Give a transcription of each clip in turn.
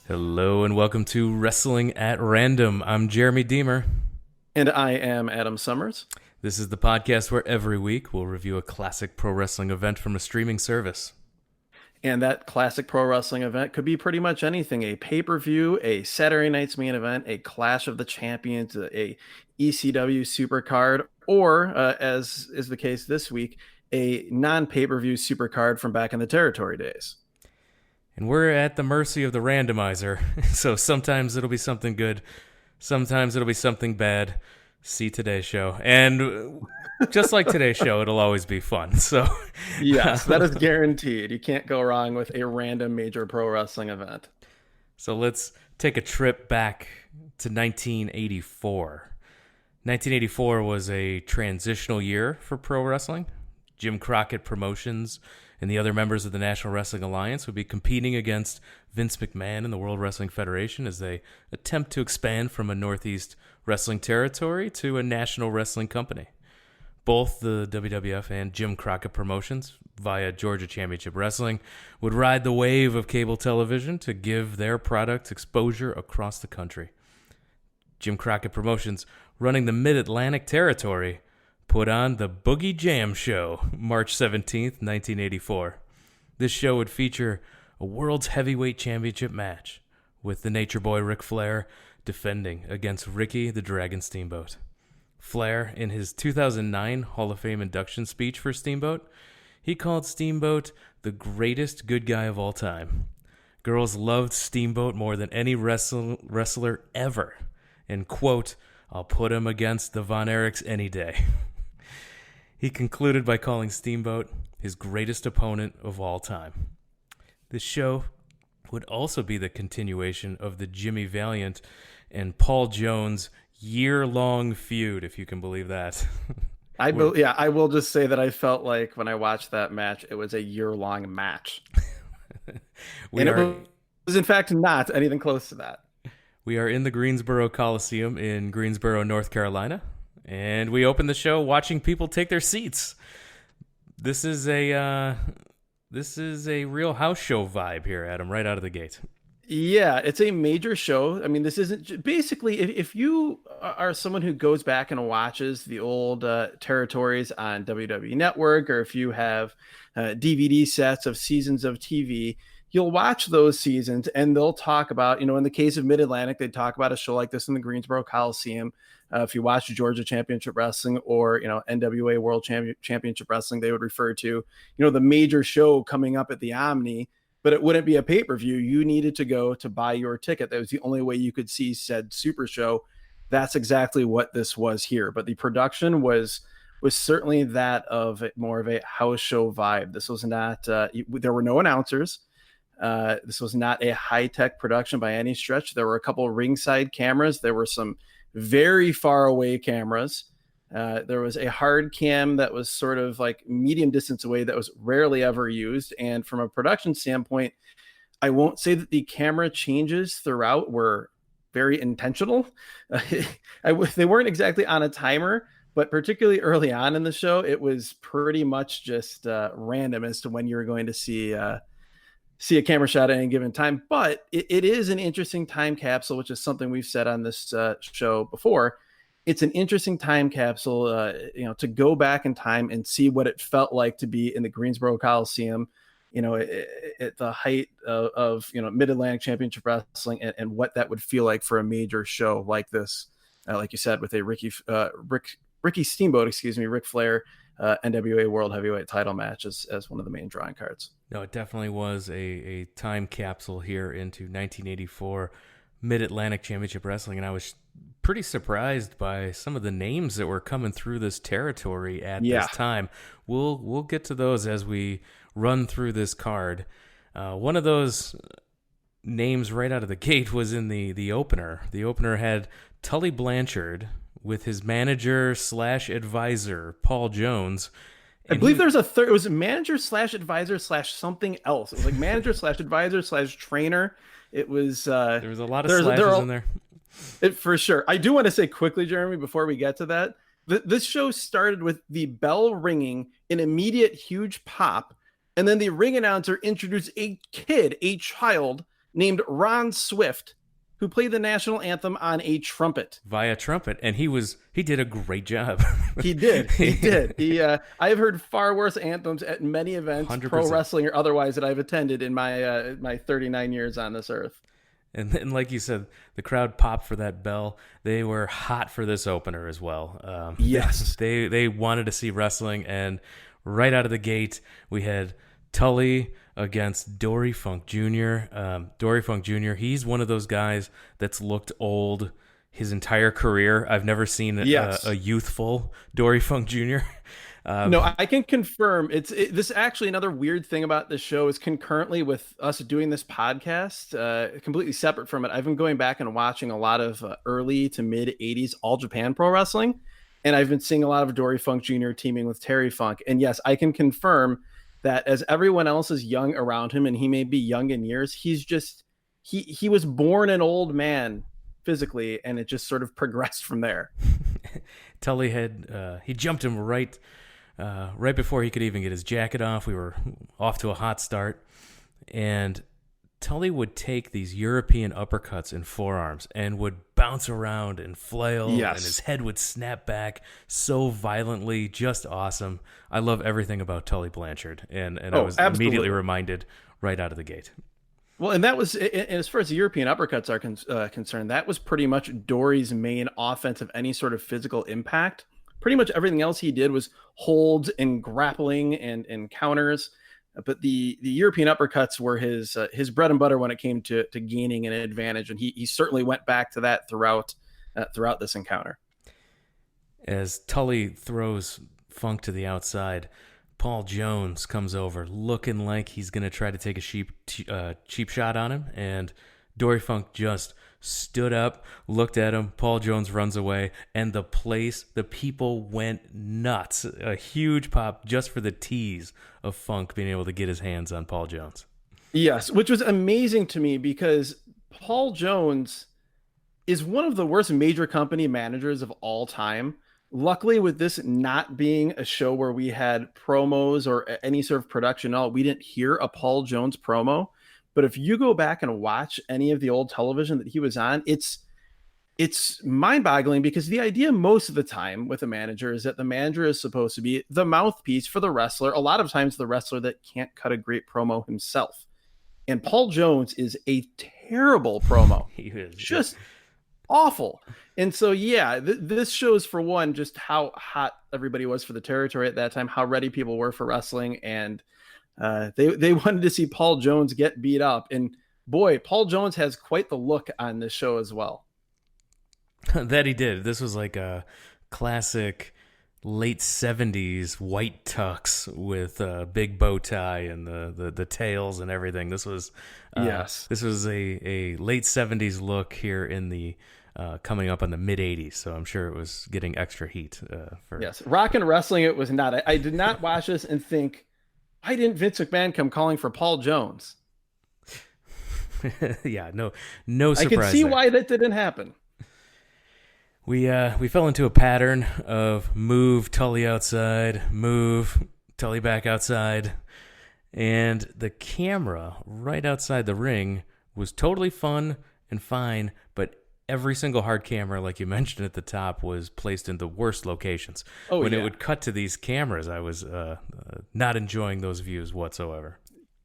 Hello and welcome to Wrestling at Random. I'm Jeremy Deemer. And I am Adam Summers. This is the podcast where every week we'll review a classic pro wrestling event from a streaming service. And that classic pro wrestling event could be pretty much anything: a pay per view, a Saturday night's main event, a Clash of the Champions, a ECW supercard, or, as is the case this week, a non pay per view supercard from back in the territory days. And we're at the mercy of the randomizer, so sometimes it'll be something good, sometimes it'll be something bad. See today's show. And just like today's show, it'll always be fun. So, Yes, that is guaranteed. You can't go wrong with a random major pro wrestling event. so let's take a trip back to 1984. 1984 was a transitional year for pro wrestling. Jim Crockett Promotions and the other members of the National Wrestling Alliance would be competing against Vince McMahon and the World Wrestling Federation as they attempt to expand from a Northeast wrestling territory to a national wrestling company. Both the WWF and Jim Crockett Promotions, via Georgia Championship Wrestling, would ride the wave of cable television to give their product exposure across the country. Jim Crockett Promotions, running the Mid-Atlantic territory, put on the Boogie Jam Show, March 17th, 1984. This show would feature a World's Heavyweight Championship match, with the Nature Boy Ric Flair defending against Ricky the Dragon Steamboat. Flair, in his 2009 Hall of Fame induction speech for Steamboat, he called Steamboat the greatest good guy of all time. Girls loved Steamboat more than any wrestler ever. And, quote, "I'll put him against the Von Erichs any day." He concluded by calling Steamboat his greatest opponent of all time. This show would also be the continuation of the Jimmy Valiant and Paul Jones year-long feud, if you can believe that. I will just say that I felt like when I watched that match, it was a year-long match. we And it are was, in fact, not anything close to that. we are in the Greensboro Coliseum in Greensboro, North Carolina, and we open the show watching people take their seats. This is a real house show vibe here, Adam, right out of the gate. Yeah, it's a major show. I mean, this isn't basically, if you are someone who goes back and watches the old territories on WWE Network, or if you have DVD sets of seasons of TV, you'll watch those seasons and they'll talk about, in the case of Mid-Atlantic, they talk about a show like this in the Greensboro Coliseum. If you watch Georgia Championship Wrestling or, NWA World Championship Wrestling, they would refer to, the major show coming up at the Omni. But it wouldn't be a pay-per-view. You needed to go to buy your ticket. That was the only way you could see said super show. That's exactly what this was here. But the production was certainly that of more of a house show vibe. This was not, there were no announcers. This was not a high-tech production by any stretch. There were a couple of ringside cameras. There were some very far away cameras. There was a hard cam that was sort of like medium distance away that was rarely ever used. And from a production standpoint, I won't say that the camera changes throughout were very intentional. They weren't exactly on a timer, but particularly early on in the show, it was pretty much just random as to when you were going to see a camera shot at any given time. But it is an interesting time capsule, which is something we've said on this show before. It's an interesting time capsule, to go back in time and see what it felt like to be in the Greensboro Coliseum, at the height of Mid-Atlantic Championship Wrestling, and what that would feel like for a major show like this, like you said, with a Ricky Steamboat, Ric Flair, NWA World Heavyweight Title match as one of the main drawing cards. No, it definitely was a time capsule here into 1984 Mid-Atlantic Championship Wrestling, and I was pretty surprised by some of the names that were coming through this territory at this time. We'll get to those as we run through this card. One of those names right out of the gate was in the opener. The opener had Tully Blanchard with his manager / advisor Paul Jones. I believe there's a third. It was manager / advisor / something else. It was like manager / advisor / trainer. It was there was a lot of slashes in there. For sure. I do want to say quickly, Jeremy, before we get to that, this show started with the bell ringing, an immediate huge pop, and then the ring announcer introduced a child, named Ron Swift, who played the national anthem on a trumpet. Via trumpet, and he did a great job. He did. I have heard far worse anthems at many events, 100%. pro wrestling or otherwise, that I've attended in my 39 years on this earth. And then, like you said, the crowd popped for that bell. They were hot for this opener as well. Yes. They wanted to see wrestling, and right out of the gate, we had Tully against Dory Funk Jr. Dory Funk Jr., he's one of those guys that's looked old his entire career. I've never seen a youthful Dory Funk Jr. No, I can confirm this is actually another weird thing about this show is concurrently with us doing this podcast, completely separate from it. I've been going back and watching a lot of early to mid 80s All Japan Pro Wrestling, and I've been seeing a lot of Dory Funk Jr. teaming with Terry Funk. And yes, I can confirm that as everyone else is young around him, and he may be young in years, he's just he was born an old man physically, and it just sort of progressed from there. Tully he jumped him right before he could even get his jacket off. We were off to a hot start, and Tully would take these European uppercuts and forearms and would bounce around and flail, and his head would snap back so violently. Just awesome. I love everything about Tully Blanchard, and I was immediately reminded right out of the gate. Well, and that was, as far as the European uppercuts are concerned, that was pretty much Dory's main offense of any sort of physical impact. Pretty much everything else he did was holds and grappling and counters. But the European uppercuts were his bread and butter when it came to gaining an advantage, and he certainly went back to that throughout this encounter. As Tully throws Funk to the outside, Paul Jones comes over looking like he's going to try to take a cheap shot on him, and Dory Funk just stood up, looked at him. Paul Jones runs away, and the people went nuts. A huge pop just for the tease of Funk being able to get his hands on Paul Jones. Yes, which was amazing to me because Paul Jones is one of the worst major company managers of all time. Luckily, with this not being a show where we had promos or any sort of production at all, we didn't hear a Paul Jones promo. But if you go back and watch any of the old television that he was on, it's mind-boggling, because the idea most of the time with a manager is that the manager is supposed to be the mouthpiece for the wrestler. A lot of times the wrestler that can't cut a great promo himself. And Paul Jones is a terrible promo. He is just awful. And so, yeah, this shows, for one, just how hot everybody was for the territory at that time, how ready people were for wrestling, and they wanted to see Paul Jones get beat up. And boy, Paul Jones has quite the look on this show as well. That he did. This was like a classic late 70s white tux with a big bow tie and the tails and everything. This was This was a late 70s look here in the coming up on the mid 80s, so I'm sure it was getting extra heat. Yes, rock and wrestling it was not. I did not watch this and think, why didn't Vince McMahon come calling for Paul Jones? Yeah, no surprise. I can see there. why that didn't happen. We fell into a pattern of move Tully outside, move Tully back outside, and the camera right outside the ring was totally fun and fine, but every single hard camera, like you mentioned at the top, was placed in the worst locations. When it would cut to these cameras, I was not enjoying those views whatsoever.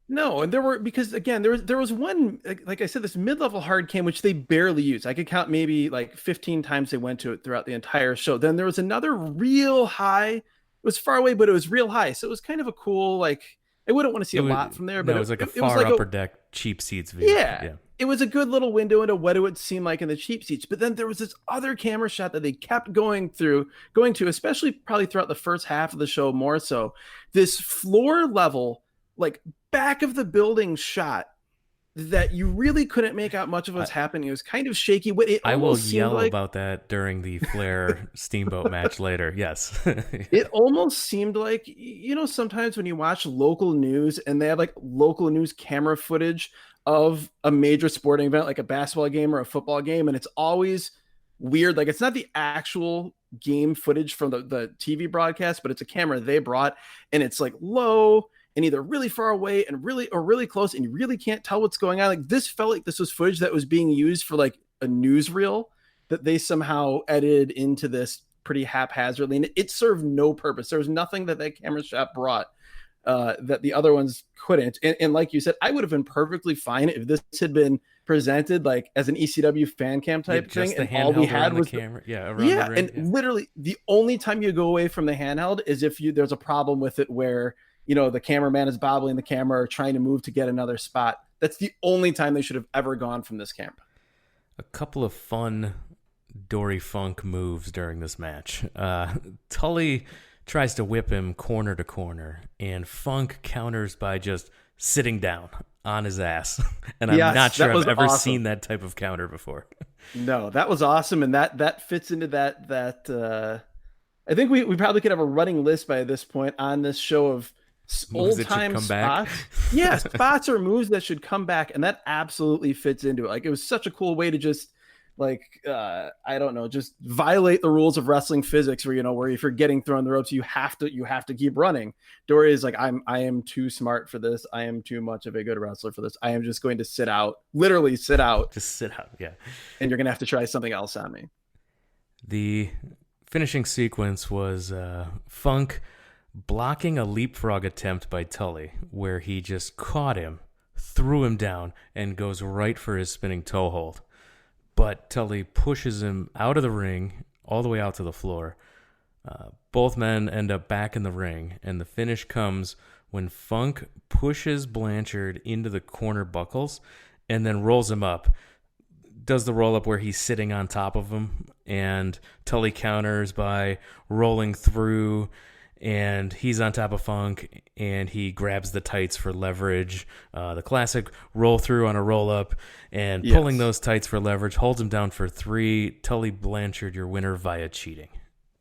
No, and there was one, like I said, this mid-level hard cam, which they barely used. I could count maybe like 15 times they went to it throughout the entire show. Then there was another real high. It was far away, but it was real high. So it was kind of a cool, like, I wouldn't want to see a lot from there, but it was like a far upper deck cheap seats view. Yeah. It was a good little window into what it would seem like in the cheap seats. But then there was this other camera shot that they kept going to, especially probably throughout the first half of the show more so. This floor level, like back of the building shot that you really couldn't make out much of what's happening. It was kind of shaky. I will yell about that during the Flair Steamboat match later. Yes. It almost seemed like, sometimes when you watch local news and they have like local news camera footage of a major sporting event, like a basketball game or a football game, and it's always weird. Like, it's not the actual game footage from the TV broadcast, but it's a camera they brought, and it's like low and either really far away and really close, and you really can't tell what's going on. Like, this felt like this was footage that was being used for like a newsreel that they somehow edited into this pretty haphazardly, and it served no purpose. There was nothing that camera shot brought that the other ones couldn't. And like you said, I would have been perfectly fine if this had been presented like as an ECW fan cam type thing, and all we had was the camera. Around yeah, the ring, and literally the only time you go away from the handheld is if there's a problem with it where the cameraman is bobbling the camera or trying to move to get another spot. That's the only time they should have ever gone from this camera. A couple of fun Dory Funk moves during this match. Tully tries to whip him corner to corner, and Funk counters by just sitting down on his ass. And I'm not sure I've ever seen that type of counter before. No, that was awesome, and that fits into that. I think we probably could have a running list by this point on this show of old time spots. Yeah, spots or moves that should come back, and that absolutely fits into it. Like, it was such a cool way to just I don't know, just violate the rules of wrestling physics where if you're getting thrown the ropes, you have to keep running. Dory is like, I am too smart for this. I am too much of a good wrestler for this. I am just going to sit out, literally sit out. Just sit out. Yeah. And you're going to have to try something else on me. The finishing sequence was Funk blocking a leapfrog attempt by Tully, where he just caught him, threw him down, and goes right for his spinning toe hold. But Tully pushes him out of the ring, all the way out to the floor. Both men end up back in the ring, and the finish comes when Funk pushes Blanchard into the corner buckles and then rolls him up. Does the roll up where he's sitting on top of him, and Tully counters by rolling through, and he's on top of Funk, and he grabs the tights for leverage. The classic roll through on a roll up, and pulling those tights for leverage, holds him down for 3. Tully Blanchard, your winner via cheating.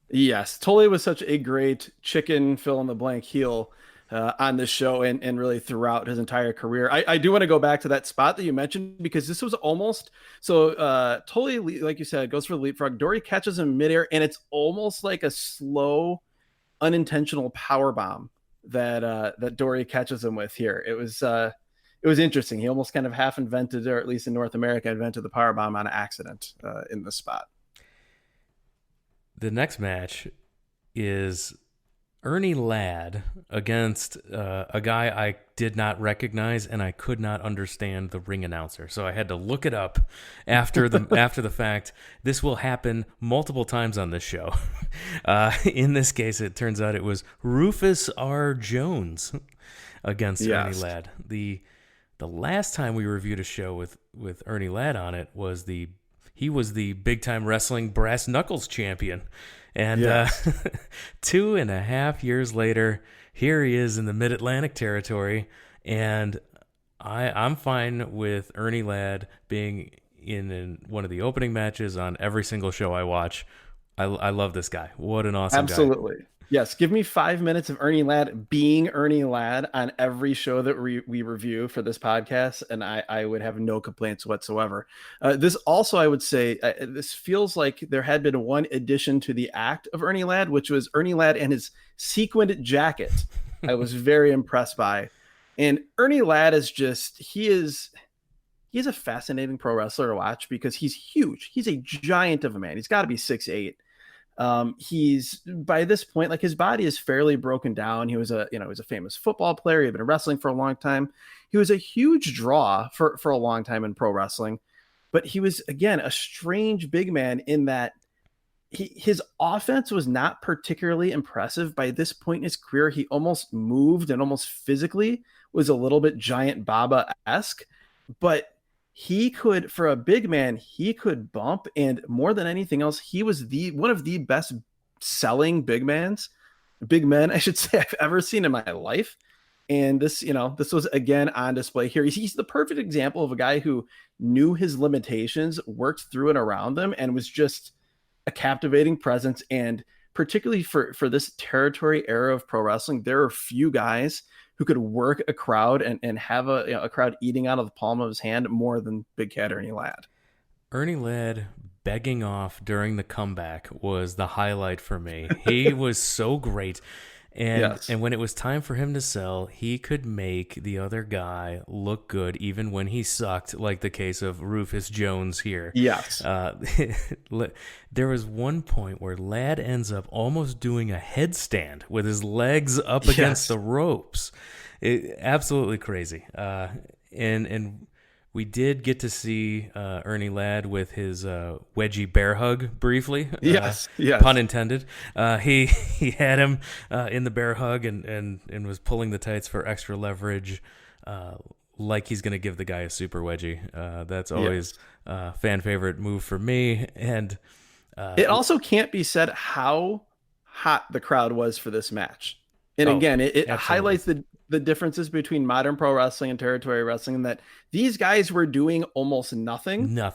Yes, Tully was such a great chicken fill-in-the-blank heel on this show and really throughout his entire career. I do want to go back to that spot that you mentioned, because this was almost so Tully, like you said, goes for the leapfrog. Dory catches him midair, and it's almost like a slow, unintentional power bomb that Dory catches him with here. It was interesting. He almost kind of half invented, or at least in North America, invented the power bomb on accident in this spot. The next match is Ernie Ladd against a guy I did not recognize, and I could not understand the ring announcer, so I had to look it up after the fact. This will happen multiple times on this show. In this case, it turns out it was Rufus R. Jones against Ernie Ladd. The last time we reviewed a show with Ernie Ladd on it was he was the big time wrestling brass knuckles champion. And 2.5 years later, here he is in the Mid-Atlantic territory, and I'm fine with Ernie Ladd being in one of the opening matches on every single show I watch. I love this guy. What an awesome guy. Absolutely. Yes, give me 5 minutes of Ernie Ladd being Ernie Ladd on every show that we review for this podcast, and I would have no complaints whatsoever. This also, I would say, this feels like there had been one addition to the act of Ernie Ladd, which was Ernie Ladd and his sequined jacket. I was very impressed by. And Ernie Ladd is he's a fascinating pro wrestler to watch, because he's huge. He's a giant of a man. He's got to be 6'8". He's, by this point, like, his body is fairly broken down. He was a famous football player. He had been wrestling for a long time. He was a huge draw for a long time in pro wrestling, but he was, again, a strange big man in that his offense was not particularly impressive. By this point in his career, he almost moved and almost physically was a little bit Giant Baba-esque, but he could, for a big man, he could bump, and more than anything else, he was one of the best selling big men, I should say, I've ever seen in my life. And this was again on display here. He's the perfect example of a guy who knew his limitations, worked through and around them, and was just a captivating presence. And particularly for this territory era of pro wrestling, there are few guys who could work a crowd and have a crowd eating out of the palm of his hand more than Big Cat Ernie Ladd. Ernie Ladd begging off during the comeback was the highlight for me. He was so great. Yes. And when it was time for him to sell, he could make the other guy look good even when he sucked, like the case of Rufus Jones here. Yes. There was one point where Ladd ends up almost doing a headstand with his legs up against the ropes. Absolutely crazy. And we did get to see Ernie Ladd with his wedgie bear hug briefly. Yes, Pun intended. He had him in the bear hug and was pulling the tights for extra leverage, like he's going to give the guy a super wedgie. That's always a fan favorite move for me. And it also can't be said how hot the crowd was for this match. And again, it highlights the differences between modern pro wrestling and territory wrestling, and that these guys were doing almost nothing. No.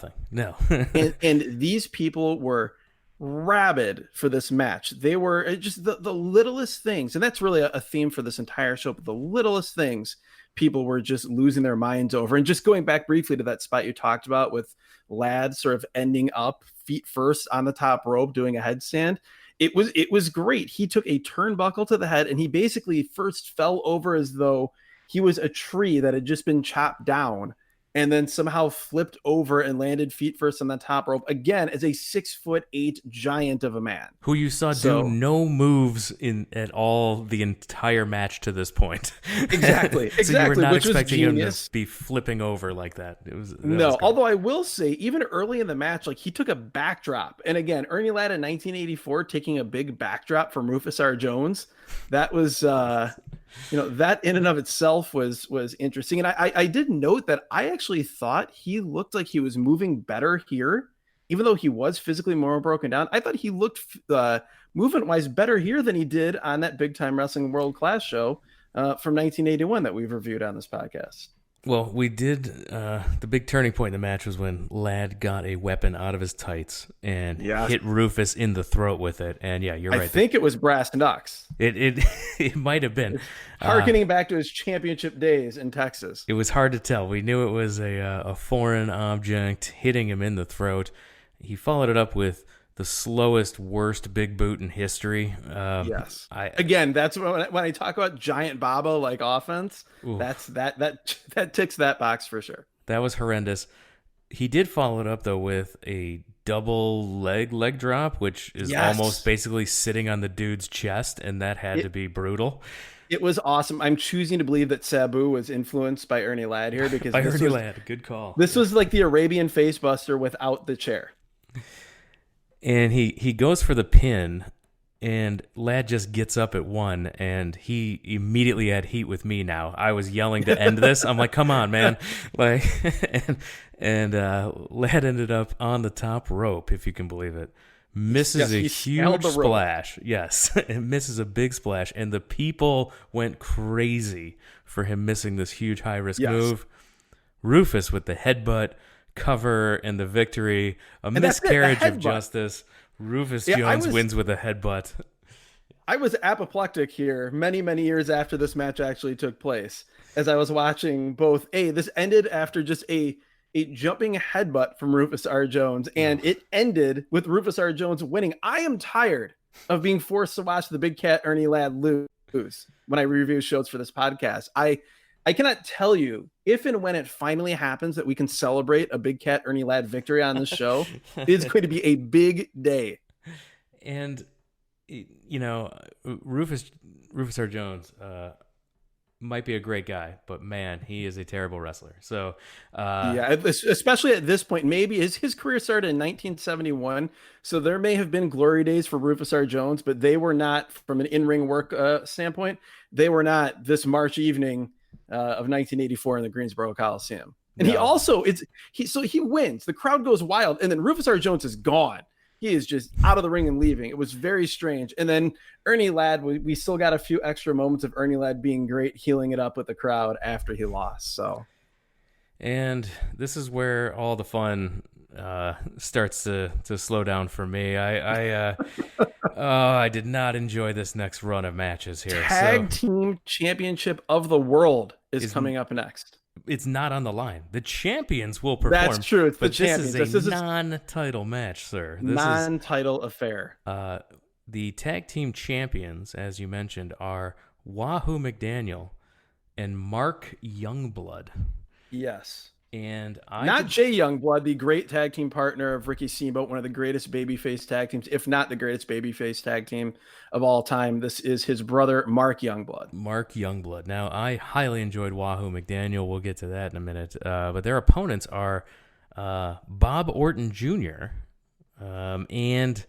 and these people were rabid for this match. They were just the littlest things. And that's really a theme for this entire show. But the littlest things people were just losing their minds over. And just going back briefly to that spot you talked about with Ladd sort of ending up feet first on the top rope, doing a headstand. It was great. He took a turnbuckle to the head and he basically first fell over as though he was a tree that had just been chopped down, and then somehow flipped over and landed feet first on the top rope again as a 6'8" giant of a man who you saw do no moves at all the entire match to this point. Exactly. So you were not which expecting him to be flipping over like that. No, although I will say, even early in the match, like, he took a backdrop, and again, Ernie Ladd in 1984 taking a big backdrop from Rufus R. Jones, that was that in and of itself was interesting. And I did note that I actually thought he looked like he was moving better here, even though he was physically more broken down. I thought he looked movement wise better here than he did on that Big Time Wrestling World Class show from 1981 that we've reviewed on this podcast. Well, we did. The big turning point in the match was when Ladd got a weapon out of his tights and hit Rufus in the throat with it. And yeah, you're right. I think it was brass knucks. It might have been. Harkening back to his championship days in Texas. It was hard to tell. We knew it was a foreign object hitting him in the throat. He followed it up with the slowest, worst big boot in history. Yes. Again, that's when I talk about giant Baba like offense. Ooh. That ticks that box for sure. That was horrendous. He did follow it up though with a double leg drop, which is almost basically sitting on the dude's chest, and that had to be brutal. It was awesome. I'm choosing to believe that Sabu was influenced by Ernie Ladd here because Ladd, good call. This was like the Arabian Facebuster without the chair. And he goes for the pin, and Ladd just gets up at one, and he immediately had heat with me now. I was yelling to end this. I'm like, come on, man. And Ladd ended up on the top rope, if you can believe it. Misses a huge splash. Yes, it misses a big splash, and the people went crazy for him missing this huge high-risk move. Rufus with the headbutt, cover, and the victory. A miscarriage of justice. Rufus Jones wins with a headbutt. I was apoplectic here many, many years after this match actually took place, as I was watching both. This ended after just a jumping headbutt from Rufus R. Jones, and it ended with Rufus R. Jones winning. I am tired of being forced to watch the Big Cat Ernie Ladd lose when I review shows for this podcast. I cannot tell you if and when it finally happens that we can celebrate a Big Cat Ernie Ladd victory on this show. It's going to be a big day. And, Rufus R. Jones might be a great guy, but man, he is a terrible wrestler. So, especially at this point, maybe his career started in 1971. So there may have been glory days for Rufus R. Jones, but they were not, from an in-ring work standpoint, they were not this March evening of 1984 in the Greensboro Coliseum. And he also he wins. The crowd goes wild, and then Rufus R. Jones is gone. He is just out of the ring and leaving. It was very strange. And then Ernie Ladd, we still got a few extra moments of Ernie Ladd being great, healing it up with the crowd after he lost. So, and this is where all the fun starts to slow down for me. I did not enjoy this next run of matches here. Tag Team Championship of the World is coming up next. It's not on the line. The champions will perform. That's true. It's but the champions. This is a non-title match, sir. Non-title affair. the tag team champions, as you mentioned, are Wahoo McDaniel and Mark Youngblood. Yes. And Not Jay Youngblood, the great tag team partner of Ricky Steamboat, one of the greatest babyface tag teams, if not the greatest babyface tag team of all time. This is his brother, Mark Youngblood. Mark Youngblood. Now, I highly enjoyed Wahoo McDaniel. We'll get to that in a minute. But their opponents are Bob Orton Jr. And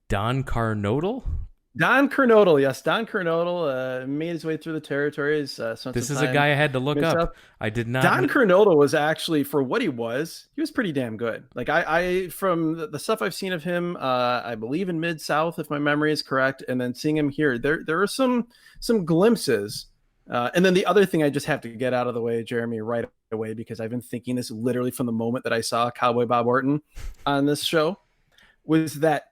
Don Carnodle. Don Carnodle, yes. Don Carnodle made his way through the territories. This is a guy I had to look up. I did not. Don Carnodle was actually, for what he was pretty damn good. Like I from the stuff I've seen of him, I believe in Mid-South, if my memory is correct, and then seeing him here, there are some glimpses. And then the other thing I just have to get out of the way, Jeremy, right away, because I've been thinking this literally from the moment that I saw Cowboy Bob Orton on this show, was that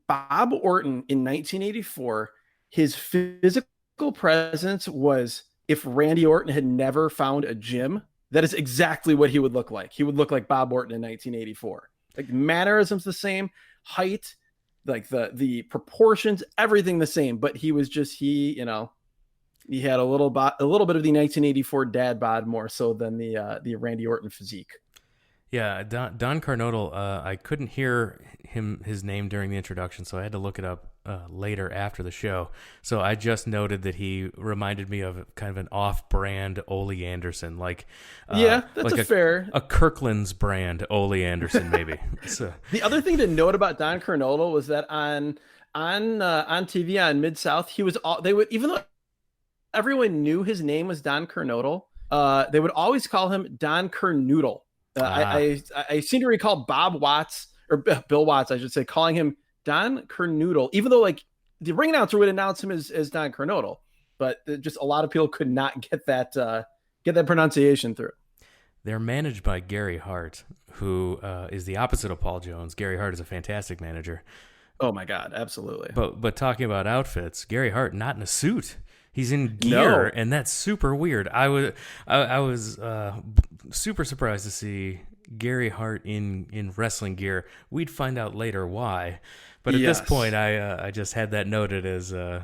Bob Orton in 1984, his physical presence was, if Randy Orton had never found a gym, that is exactly what he would look like. He would look like Bob Orton in 1984. Like mannerisms the same, height, like the proportions, everything the same. But he was just, he had a little bit of the 1984 dad bod more so than the Randy Orton physique. Yeah, Don Carnodle, I couldn't hear his name during the introduction, so I had to look it up later after the show. So I just noted that he reminded me of kind of an off-brand Ole Anderson, that's like a Kirkland's brand Ole Anderson, maybe. So the other thing to note about Don Carnodle was that on TV on Mid-South, he was even though everyone knew his name was Don Carnodle, they would always call him Don Carnoodle. I seem to recall Bob Watts, or Bill Watts, I should say, calling him Don Carnoodle, even though like the ring announcer would announce him as Don Carnodle, but just a lot of people could not get that pronunciation through. They're managed by Gary Hart, who is the opposite of Paul Jones. Gary Hart is a fantastic manager. Oh my God, absolutely. But talking about outfits, Gary Hart not in a suit. He's in gear, and that's super weird. I was super surprised to see Gary Hart in wrestling gear. We'd find out later why, but at this point, I just had that noted as a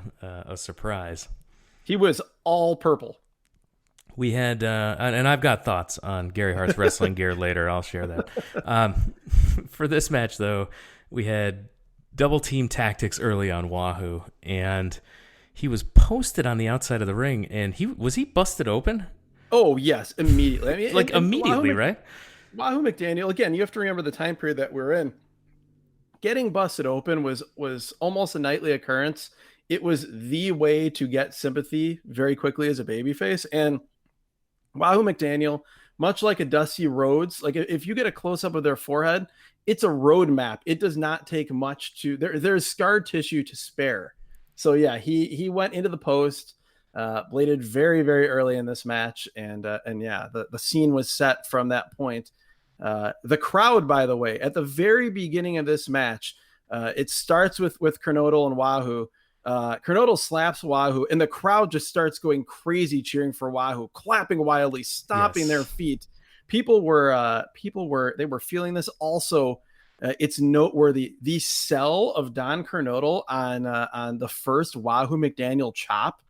surprise. He was all purple. We had, and I've got thoughts on Gary Hart's wrestling gear later. I'll share that. For this match, though, we had double team tactics early on Wahoo, and he was posted on the outside of the ring, and was he busted open? Oh, yes, immediately. I mean, immediately, right? Wahoo McDaniel, again, you have to remember the time period that we're in. Getting busted open was almost a nightly occurrence. It was the way to get sympathy very quickly as a babyface. And Wahoo McDaniel, much like a Dusty Rhodes, like if you get a close-up of their forehead, it's a roadmap. It does not take much there's scar tissue to spare. So yeah, he went into the post, bladed very, very early in this match, and yeah, the scene was set from that point. The crowd, by the way, at the very beginning of this match, it starts with Carnodle and Wahoo. Carnodle slaps Wahoo, and the crowd just starts going crazy, cheering for Wahoo, clapping wildly, stomping their feet. People were feeling this. Also, it's noteworthy, the sell of Don Carnodle on the first Wahoo McDaniel chop.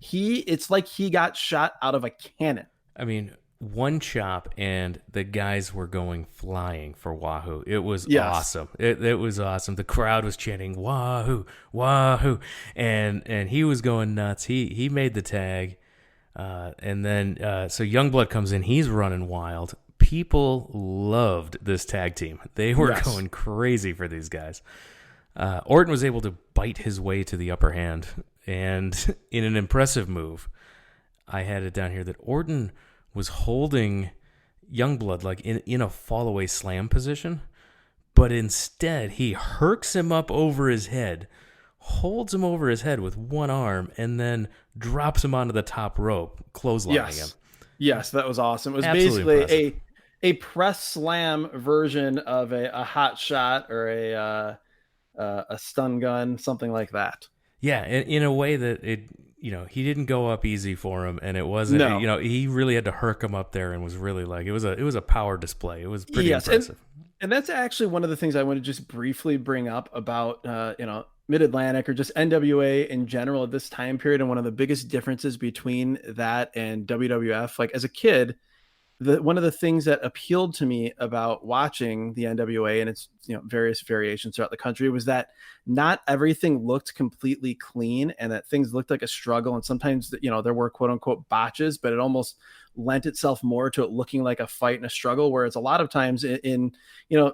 It's like he got shot out of a cannon. I mean, one chop and the guys were going flying for Wahoo. It was awesome. It was awesome. The crowd was chanting Wahoo, Wahoo, and he was going nuts. He made the tag, and then so Youngblood comes in. He's running wild. People loved this tag team. They were going crazy for these guys. Orton was able to bite his way to the upper hand, and in an impressive move, I had it down here that Orton was holding Youngblood like in a fall-away slam position, but instead he herks him up over his head, holds him over his head with one arm, and then drops him onto the top rope, clotheslining him. Yes, that was awesome. It was Absolutely basically a press slam version of a hot shot or a stun gun, something like that. Yeah, in a way that he didn't go up easy for him, and it wasn't. He really had to herk him up there, and was really like it was a power display. It was pretty impressive. And that's actually one of the things I want to just briefly bring up about, Mid-Atlantic or just NWA in general at this time period. And one of the biggest differences between that and WWF, like as a kid, one of the things that appealed to me about watching the NWA and its various variations throughout the country was that not everything looked completely clean, and that things looked like a struggle, and sometimes there were quote unquote botches, but it almost lent itself more to it looking like a fight and a struggle, whereas a lot of times in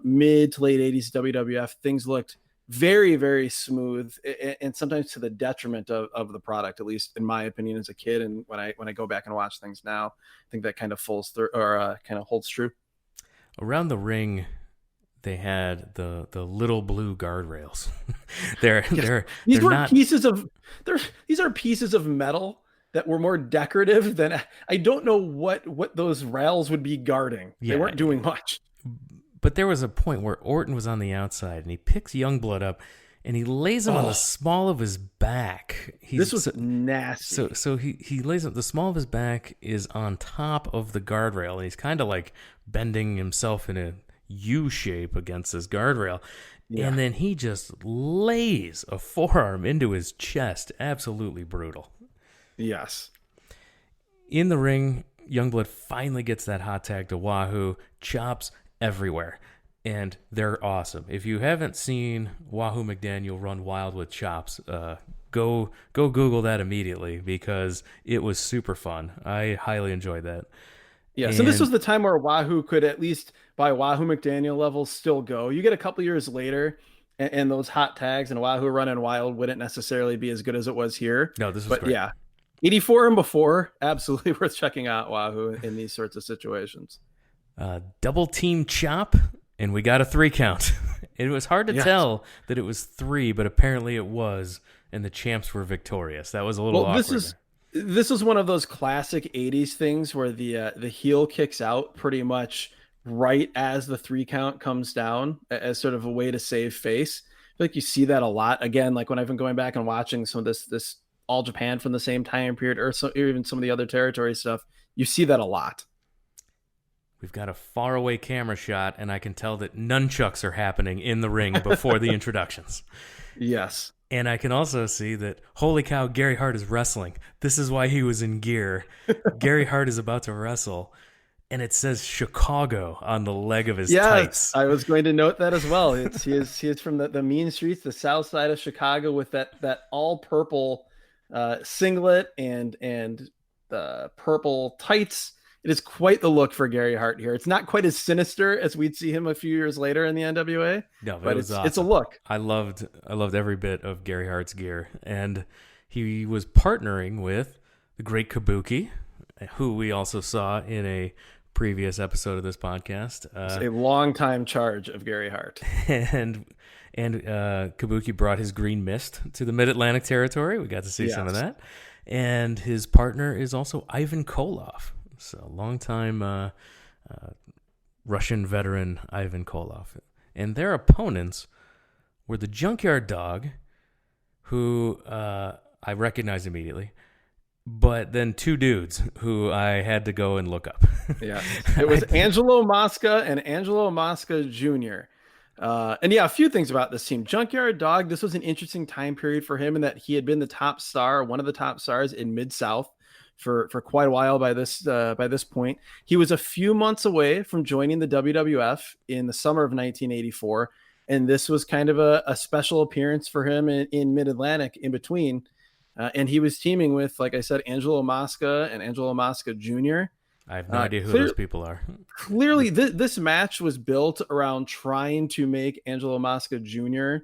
mid to late 80s WWF, things looked very, very smooth, and sometimes to the detriment of the product, at least in my opinion as a kid. And when I go back and watch things now, I think that kind of falls through, or kind of holds true. Around the ring, they had the little blue guardrails. these are pieces of metal that were more decorative than, I don't know what those rails would be guarding. They weren't doing much. But there was a point where Orton was on the outside, and he picks Youngblood up, and he lays him on the small of his back. This was nasty. So he lays him. The small of his back is on top of the guardrail, and he's kind of like bending himself in a U shape against this guardrail. Yeah. And then he just lays a forearm into his chest. Absolutely brutal. Yes. In the ring, Youngblood finally gets that hot tag to Wahoo, chops everywhere, and they're awesome. If you haven't seen Wahoo McDaniel run wild with chops, go Google that immediately, because it was super fun. I highly enjoyed that. Yeah, so this was the time where Wahoo could, at least by Wahoo McDaniel levels, still go. You get a couple years later, and those hot tags and Wahoo running wild wouldn't necessarily be as good as it was here. No, this was great. Yeah, 84 and before, absolutely worth checking out Wahoo in these sorts of situations. Double team chop, and we got a 3 count. It was hard to tell that it was 3, but apparently it was, and the champs were victorious. That was a little awkward. This is one of those classic 80s things where the heel kicks out pretty much right as the 3 count comes down, as sort of a way to save face. I feel like you see that a lot. Again, like when I've been going back and watching some of this All Japan from the same time period, or even some of the other territory stuff, you see that a lot. We've got a faraway camera shot, and I can tell that nunchucks are happening in the ring before the introductions. Yes. And I can also see that, holy cow, Gary Hart is wrestling. This is why he was in gear. Gary Hart is about to wrestle, and it says Chicago on the leg of his tights. I was going to note that as well. He is from the mean streets, the south side of Chicago, with that all purple singlet and the purple tights. It is quite the look for Gary Hart here. It's not quite as sinister as we'd see him a few years later in the NWA. No, but it's awesome. It's a look. I loved every bit of Gary Hart's gear, and he was partnering with the great Kabuki, who we also saw in a previous episode of this podcast. It's a long-time charge of Gary Hart, and Kabuki brought his green mist to the Mid-Atlantic territory. We got to see some of that, and his partner is also Ivan Koloff. So long-time Russian veteran Ivan Koloff. And their opponents were the Junkyard Dog, who I recognized immediately, but then 2 dudes who I had to go and look up. Yeah, it was Angelo Mosca and Angelo Mosca Jr. And a few things about this team. Junkyard Dog, this was an interesting time period for him in that he had been the top star, one of the top stars in Mid-South for quite a while by this point. He was a few months away from joining the WWF in the summer of 1984, and this was kind of a special appearance for him in Mid-Atlantic in between. And he was teaming with, like I said, Angelo Mosca and Angelo Mosca Jr. I have no idea who those people are. Clearly, this match was built around trying to make Angelo Mosca Jr.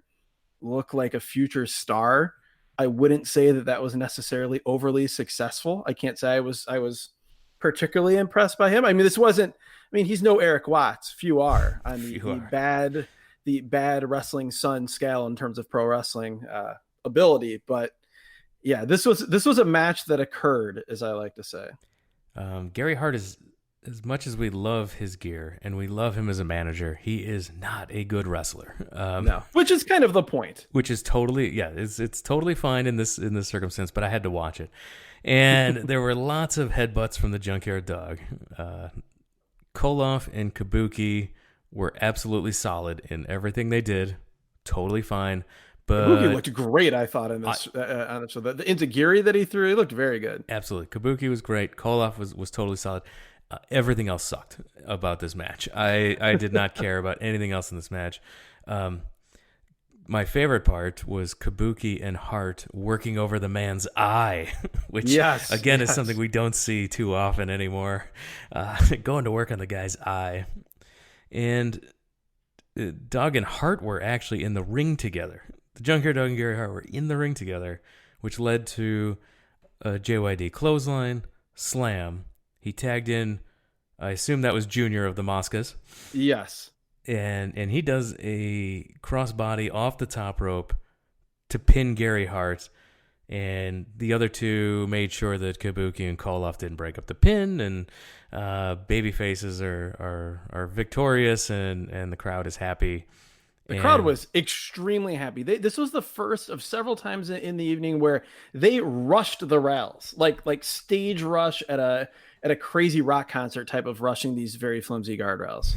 look like a future star. I wouldn't say that was necessarily overly successful. I can't say I was particularly impressed by him. I mean, he's no Eric Watts. Few are on the bad wrestling son scale in terms of pro wrestling ability. But yeah, this was a match that occurred, as I like to say. Gary Hart is, as much as we love his gear and we love him as a manager, he is not a good wrestler. No, which is kind of the point. Which is totally, it's totally fine in this circumstance, but I had to watch it. And there were lots of headbutts from the Junkyard Dog. Koloff and Kabuki were absolutely solid in everything they did, totally fine. Kabuki But looked great, I thought, in this. So the Inzagiri that he threw, he looked very good. absolutely, Kabuki was great. Koloff was totally solid. Everything else sucked about this match. I did not care about anything else in this match. My favorite part was Kabuki and Hart working over the man's eye, which again is something we don't see too often anymore. Going to work on the guy's eye. And Dog and Hart were actually in the ring together. The Junkyard Dog and Gary Hart were in the ring together, which led to a JYD clothesline, slam. He tagged in, I assume that was Junior of the Moscas. Yes. And he does a crossbody off the top rope to pin Gary Hart. And the other two made sure that Kabuki and Koloff didn't break up the pin. And baby faces are victorious, and the crowd is happy. The crowd was extremely happy. This was the first of several times in the evening where they rushed the rails, like stage rush at a crazy rock concert type of rushing these very flimsy guardrails.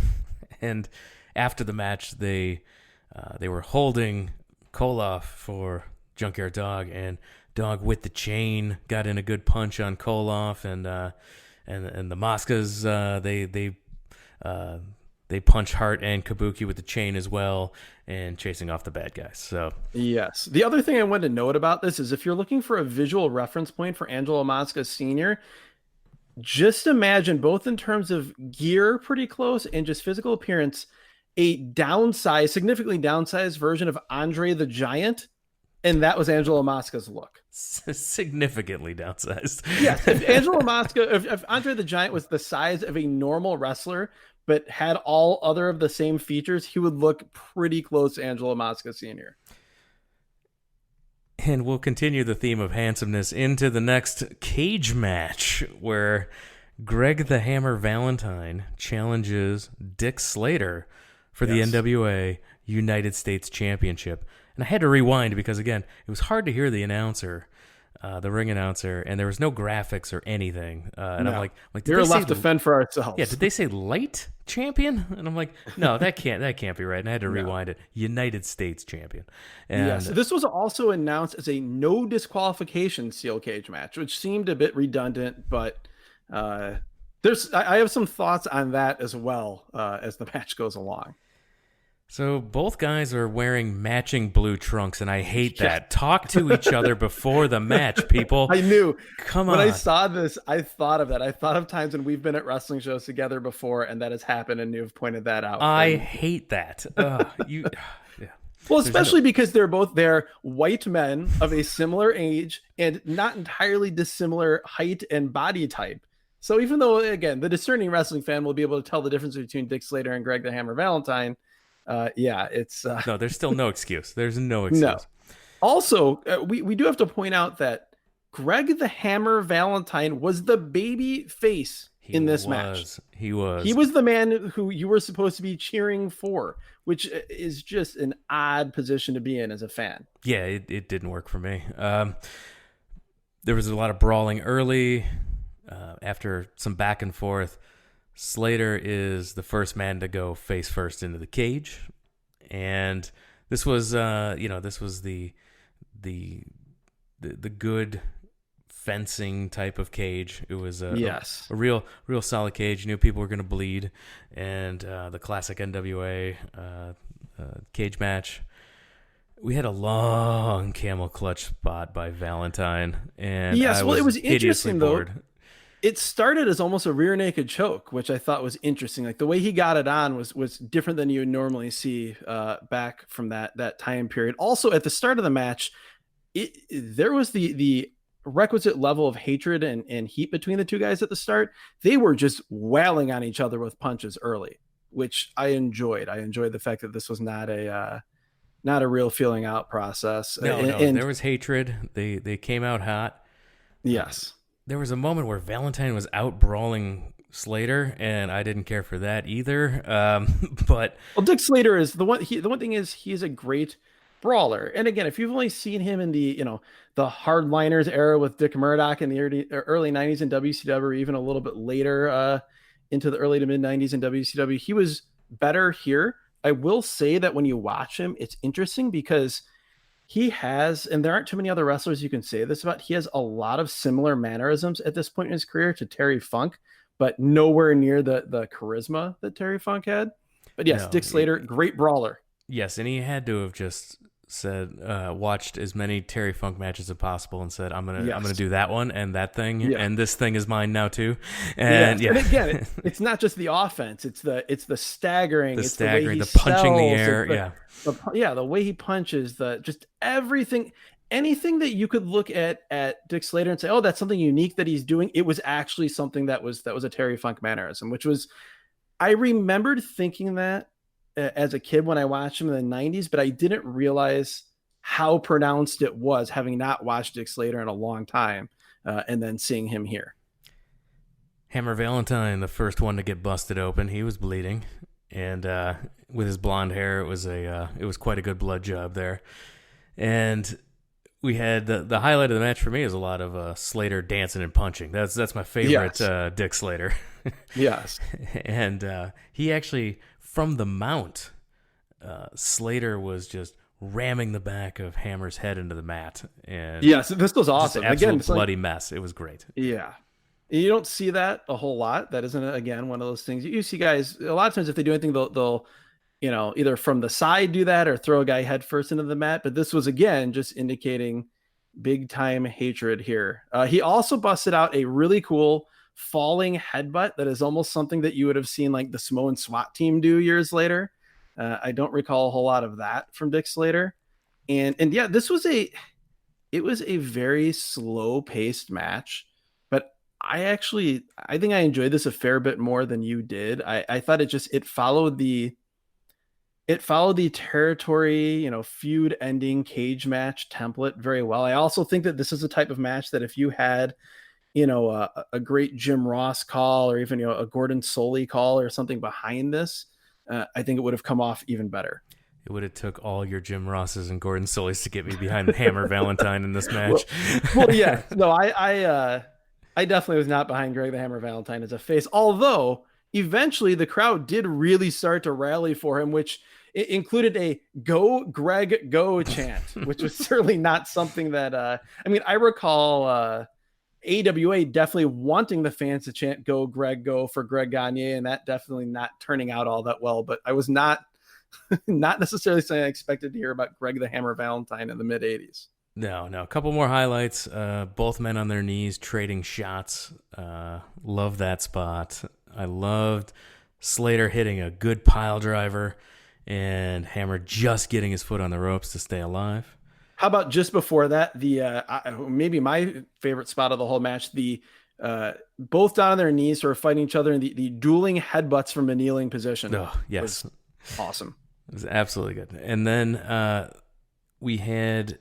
And after the match, they were holding Koloff for Junkyard Dog, and Dog with the chain got in a good punch on Koloff, and the Moscas they punch Hart and Kabuki with the chain as well, and chasing off the bad guys. So yes, the other thing I wanted to note about this is if you're looking for a visual reference point for Angelo Mosca Sr., just imagine, both in terms of gear pretty close and just physical appearance, a downsized, significantly downsized version of Andre the Giant. And that was Angelo Mosca's look. Significantly downsized. Yes. If Angelo Mosca, if Andre the Giant was the size of a normal wrestler, but had all other of the same features, he would look pretty close to Angelo Mosca Sr. And we'll continue the theme of handsomeness into the next cage match, where Greg the Hammer Valentine challenges Dick Slater for the NWA United States Championship. And I had to rewind because, again, it was hard to hear the announcer, the ring announcer, and there was no graphics or anything. And I'm like, we were left to fend for ourselves. Yeah, did they say light champion? And I'm like, no, that can't be right. And I had to rewind it. United States Champion. And yes, this was also announced as a no disqualification steel cage match, which seemed a bit redundant, but I have some thoughts on that as well as the match goes along. So both guys are wearing matching blue trunks, and I hate that. Talk to each other before the match, people. I knew. Come on. When I saw this, I thought of that. I thought of times when we've been at wrestling shows together before, and that has happened, and you've pointed that out. I hate that. Yeah. Well, especially because they're white men of a similar age and not entirely dissimilar height and body type. So even though, again, the discerning wrestling fan will be able to tell the difference between Dick Slater and Greg the Hammer Valentine, it's no, there's still no excuse. There's no excuse. No. Also, we do have to point out that Greg the Hammer Valentine was the baby face in this match. He was the man who you were supposed to be cheering for, which is just an odd position to be in as a fan. Yeah, it didn't work for me. There was a lot of brawling early. After some back and forth, Slater is the first man to go face first into the cage, and this was the good fencing type of cage. It was a real solid cage. You knew people were going to bleed, and the classic NWA cage match. We had a long camel clutch spot by Valentine, and it was interesting though. It started as almost a rear naked choke, which I thought was interesting. Like the way he got it on was different than you would normally see back from that time period. Also, at the start of the match, there was the requisite level of hatred and heat between the two guys at the start. They were just wailing on each other with punches early, which I enjoyed. I enjoyed the fact that this was not a real feeling out process. No, there was hatred. They came out hot. Yes. There was a moment where Valentine was out brawling Slater, and I didn't care for that either. But Dick Slater is the one. The one thing is he's a great brawler. And again, if you've only seen him in the hardliners era with Dick Murdoch in the early 90s in WCW, or even a little bit later into the early to mid 90s in WCW, he was better here. I will say that when you watch him, it's interesting because he has, and there aren't too many other wrestlers you can say this about, he has a lot of similar mannerisms at this point in his career to Terry Funk, but nowhere near the charisma that Terry Funk had. But yes, No, Dick Slater, great brawler. yes, and he had to have just said, watched as many Terry Funk matches as possible, and said, I'm gonna Yes. do that one and that thing, Yeah. and this thing is mine now too." Yes. And yeah, And again, it's not just the offense, it's the staggering, the it's the way staggering, he the punching the sells, air, it's yeah, the way he punches, the just everything, anything that you could look at Dick Slater and say, oh, that's something unique that he's doing. It was actually something that was a Terry Funk mannerism, which was, I remembered thinking that as a kid when I watched him in the 90s, but I didn't realize how pronounced it was, having not watched Dick Slater in a long time, and then seeing him here. Hammer Valentine, the first one to get busted open. He was bleeding, and with his blonde hair, it was quite a good blood job there. And we had the highlight of the match for me is a lot of Slater dancing and punching. That's my favorite Yes. Dick Slater. Yes. And he actually, from the mount, Slater was just ramming the back of Hammer's head into the mat, and Yes. This was just awesome. an absolute Again, it's like, bloody mess. It was great. yeah. You don't see that a whole lot. That isn't, again, one of those things. You see guys, a lot of times if they do anything, they'll either from the side do that or throw a guy head first into the mat. But this was, again, just indicating big time hatred here. He also busted out a really cool falling headbutt that is almost something that you would have seen like the Samoan SWAT team do years later. I don't recall a whole lot of that from Dick Slater. And yeah, it was a very slow paced match, but I think I enjoyed this a fair bit more than you did. I thought it followed the territory, feud ending cage match template very well. I also think that this is a type of match that if you had, a great Jim Ross call, or even, a Gordon Soley call or something behind this, I think it would have come off even better. It would have took all your Jim Rosses and Gordon Sully's to get me behind Hammer Valentine in this match. Well, yeah, no, I definitely was not behind Greg the Hammer Valentine as a face, although eventually the crowd did really start to rally for him, which it included a "Go Greg Go" chant, which was certainly not something that I recall AWA definitely wanting the fans to chant "Go Greg Go" for Greg Gagne, and that definitely not turning out all that well. But I was not not necessarily saying I expected to hear about Greg the Hammer Valentine in the mid 80s. No. A couple more highlights. Both men on their knees trading shots. Love that spot. I loved Slater hitting a good pile driver and Hammer just getting his foot on the ropes to stay alive. How about just before that, the maybe my favorite spot of the whole match, the both down on their knees sort of fighting each other, and the dueling headbutts from a kneeling position. Oh, yes. Awesome. It was absolutely good. And then we had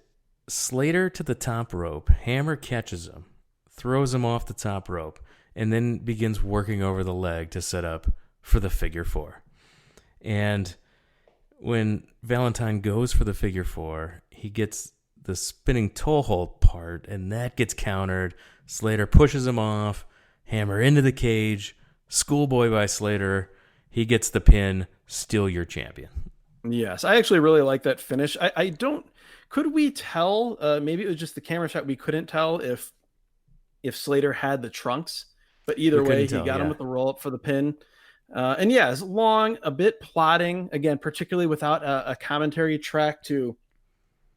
Slater to the top rope. Hammer catches him, throws him off the top rope, and then begins working over the leg to set up for the figure four. And when Valentine goes for the figure four, he gets the spinning toe hold part, and that gets countered. Slater pushes him off. Hammer into the cage. Schoolboy by Slater. He gets the pin. Still your champion. Yes, I actually really like that finish. I don't. Could we tell? Maybe it was just the camera shot. We couldn't tell if Slater had the trunks, but either way, he got him with the roll up for the pin. And yeah, it's long, a bit plotting again, particularly without a commentary track to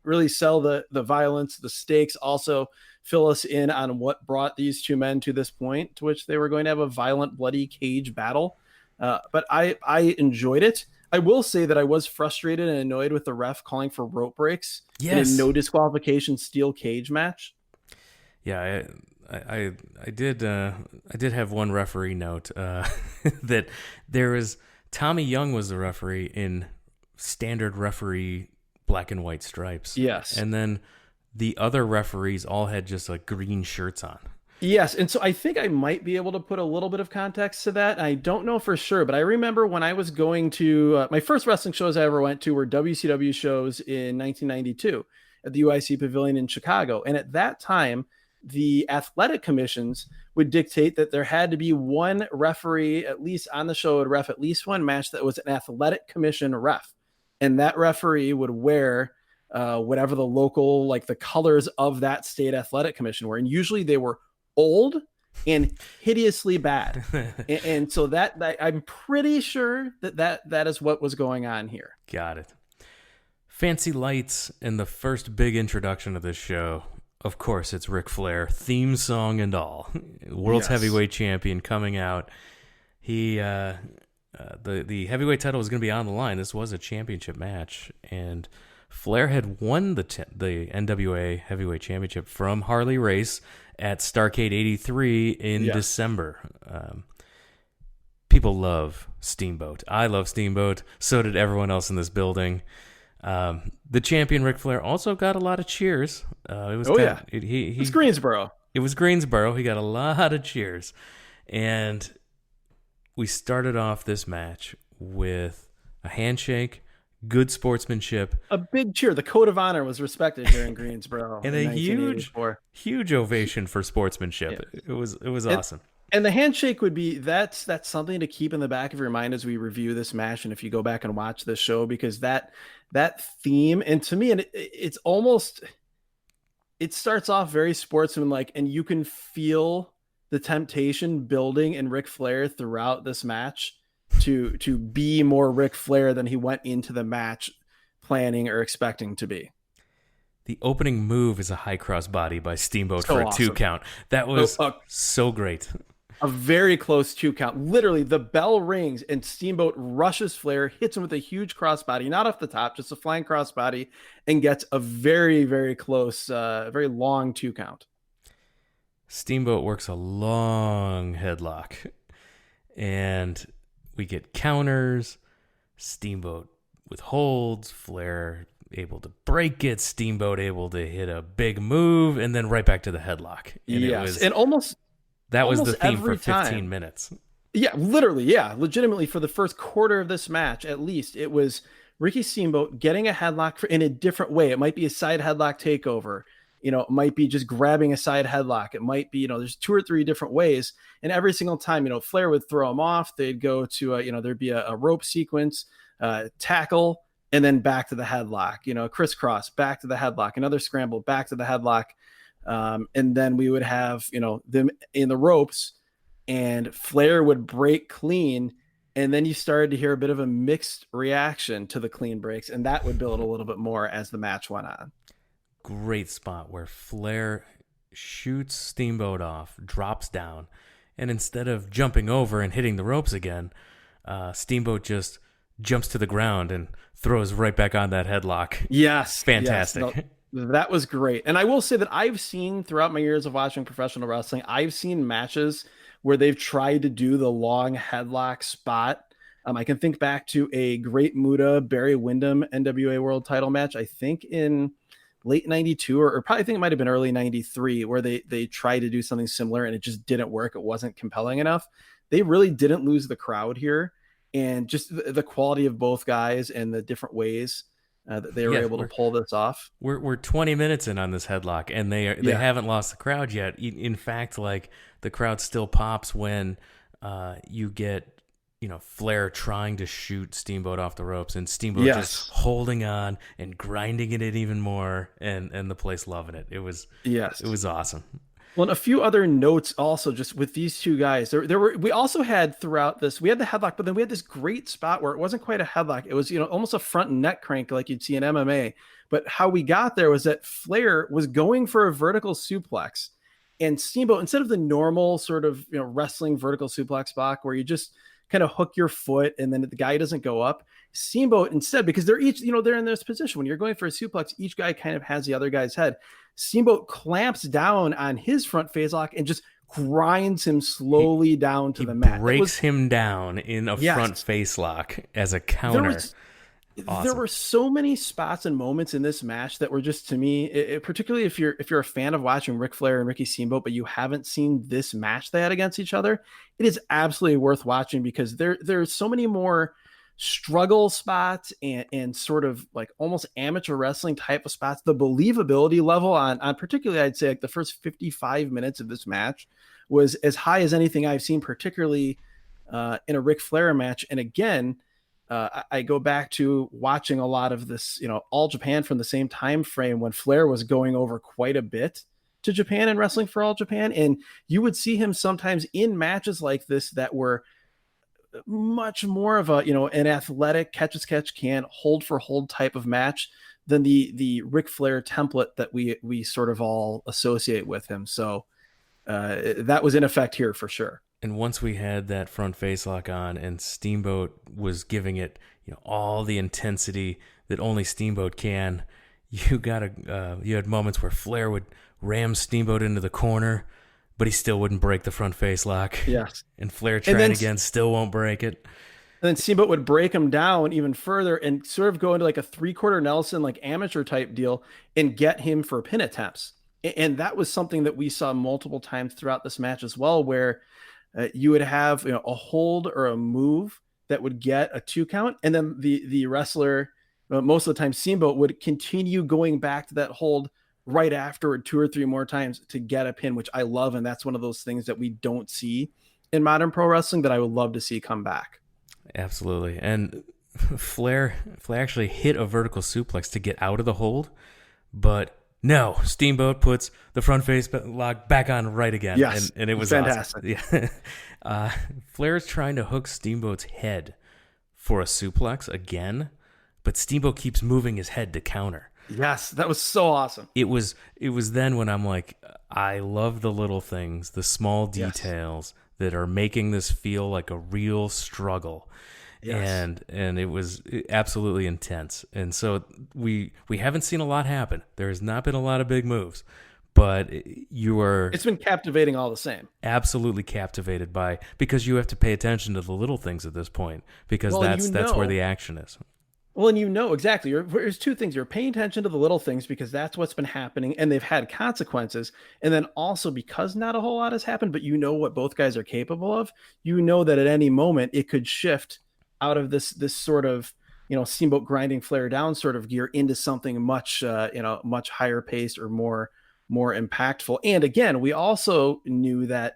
really sell the violence, the stakes. Also, fill us in on what brought these two men to this point, to which they were going to have a violent, bloody cage battle. But I enjoyed it. I will say that I was frustrated and annoyed with the ref calling for rope breaks in a no disqualification steel cage match. Yeah, I did have one referee note that there was Tommy Young was the referee in standard referee black and white stripes. Yes. And then the other referees all had just like green shirts on. Yes, and so I think I might be able to put a little bit of context to that. I don't know for sure, but I remember when I was going to my first wrestling shows I ever went to were WCW shows in 1992 at the UIC Pavilion in Chicago. And at that time, the athletic commissions would dictate that there had to be one referee, at least on the show, would ref at least one match that was an athletic commission ref. And that referee would wear whatever the local, like the colors of that state athletic commission were. And usually they were old and hideously bad. and so that I'm pretty sure that is what was going on here. Got it. Fancy lights and the first big introduction of this show. Of course, it's Ric Flair, theme song and all. World's heavyweight champion coming out. He the heavyweight title was going to be on the line. This was a championship match, and Flair had won the NWA heavyweight championship from Harley Race at Starrcade 83 in December. People love Steamboat. I love Steamboat. So did everyone else in this building. The champion Ric Flair also got a lot of cheers. It was Greensboro. It was Greensboro. He got a lot of cheers, and we started off this match with a handshake, good sportsmanship, a big cheer. The code of honor was respected here in Greensboro, and a huge ovation for sportsmanship. Yeah. It was awesome. And the handshake would be that's something to keep in the back of your mind as we review this match, and if you go back and watch this show, because that theme, and to me, and it's almost, it starts off very sportsmanlike, and you can feel the temptation building in Ric Flair throughout this match to be more Ric Flair than he went into the match planning or expecting to be. The opening move is a high cross body by Steamboat for a 2 count. That was so great. A very close 2 count. Literally, the bell rings and Steamboat rushes Flair, hits him with a huge crossbody, not off the top, just a flying crossbody, and gets a very, very close, very long 2 count. Steamboat works a long headlock, and we get counters. Steamboat with holds, Flair able to break it, Steamboat able to hit a big move, and then right back to the headlock. And that was the theme for 15 minutes. Yeah, literally, yeah. Legitimately, for the first quarter of this match, at least, it was Ricky Steamboat getting a headlock in a different way. It might be a side headlock takeover. It might be just grabbing a side headlock. It might be, there's 2 or 3 different ways. And every single time, Flair would throw him off. They'd go to, there'd be a rope sequence, tackle, and then back to the headlock, crisscross, back to the headlock, another scramble, back to the headlock. And then we would have, them in the ropes, and Flair would break clean. And then you started to hear a bit of a mixed reaction to the clean breaks. And that would build a little bit more as the match went on. Great spot where Flair shoots Steamboat off, drops down. And instead of jumping over and hitting the ropes again, Steamboat just jumps to the ground and throws right back on that headlock. Yes. Fantastic. Yes, no, that was great. And I will say that I've seen throughout my years of watching professional wrestling, I've seen matches where they've tried to do the long headlock spot. I can think back to a Great Muta Barry Windham NWA World Title match, I think in late 92 or probably I think it might have been early 93, where they tried to do something similar and it just didn't work. It wasn't compelling enough. They really didn't lose the crowd here. And just the quality of both guys and the different ways that they were able to pull this off. We're 20 minutes in on this headlock, and they haven't lost the crowd yet. In fact, like, the crowd still pops when you get Flair trying to shoot Steamboat off the ropes, and Steamboat just holding on and grinding it in even more, and the place loving it. It was awesome. Well, and a few other notes also just with these 2 guys. We also had throughout this, we had the headlock, but then we had this great spot where it wasn't quite a headlock. It was, almost a front and neck crank like you'd see in MMA. But how we got there was that Flair was going for a vertical suplex, and Steamboat, instead of the normal sort of, wrestling vertical suplex spot where you just kind of hook your foot and then the guy doesn't go up, Steamboat instead, because they're each, they're in this position. When you're going for a suplex, each guy kind of has the other guy's head. Steamboat clamps down on his front face lock and just grinds him slowly down to the mat. Breaks him down in a front face lock as a counter. There were so many spots and moments in this match that were just, to me, particularly if you're a fan of watching Ric Flair and Ricky Steamboat, but you haven't seen this match they had against each other, it is absolutely worth watching, because there's so many more struggle spots and sort of like almost amateur wrestling type of spots, the believability level on particularly, I'd say like the first 55 minutes of this match was as high as anything I've seen, particularly in a Ric Flair match. And again, I go back to watching a lot of this, All Japan from the same time frame when Flair was going over quite a bit to Japan and wrestling for All Japan. And you would see him sometimes in matches like this that were much more of a, an athletic catch as catch can, hold for hold type of match than the Ric Flair template that we sort of all associate with him. So that was in effect here for sure. And once we had that front face lock on and Steamboat was giving it, all the intensity that only Steamboat can, you had moments where Flair would ram Steamboat into the corner, but he still wouldn't break the front face lock. Yes. And Flair trying again, still won't break it. And then Steamboat would break him down even further and sort of go into like a 3/4 Nelson, like amateur type deal, and get him for pin attempts. And that was something that we saw multiple times throughout this match as well, where you would have a hold or a move that would get a 2 count, and then the wrestler, most of the time Steamboat, would continue going back to that hold right afterward 2 or 3 more times to get a pin, which I love. And that's one of those things that we don't see in modern pro wrestling that I would love to see come back. Absolutely. And Flair actually hit a vertical suplex to get out of the hold, but no, Steamboat puts the front face lock back on right again. Yes, and it was fantastic. Awesome. Yeah. Flair is trying to hook Steamboat's head for a suplex again, but Steamboat keeps moving his head to counter. Yes, that was so awesome. It was then when I'm like, I love the little things, the small details that are making this feel like a real struggle. Yes. And it was absolutely intense. And so we haven't seen a lot happen. There has not been a lot of big moves, but it's been captivating all the same. Absolutely captivated because you have to pay attention to the little things at this point, because that's where the action is. Well, and exactly. There's 2 things. You're paying attention to the little things because that's what's been happening, and they've had consequences. And then also because not a whole lot has happened, but what both guys are capable of. That at any moment it could shift out of this sort of Steamboat grinding Flair down sort of gear into something much much higher paced or more impactful. And again, we also knew that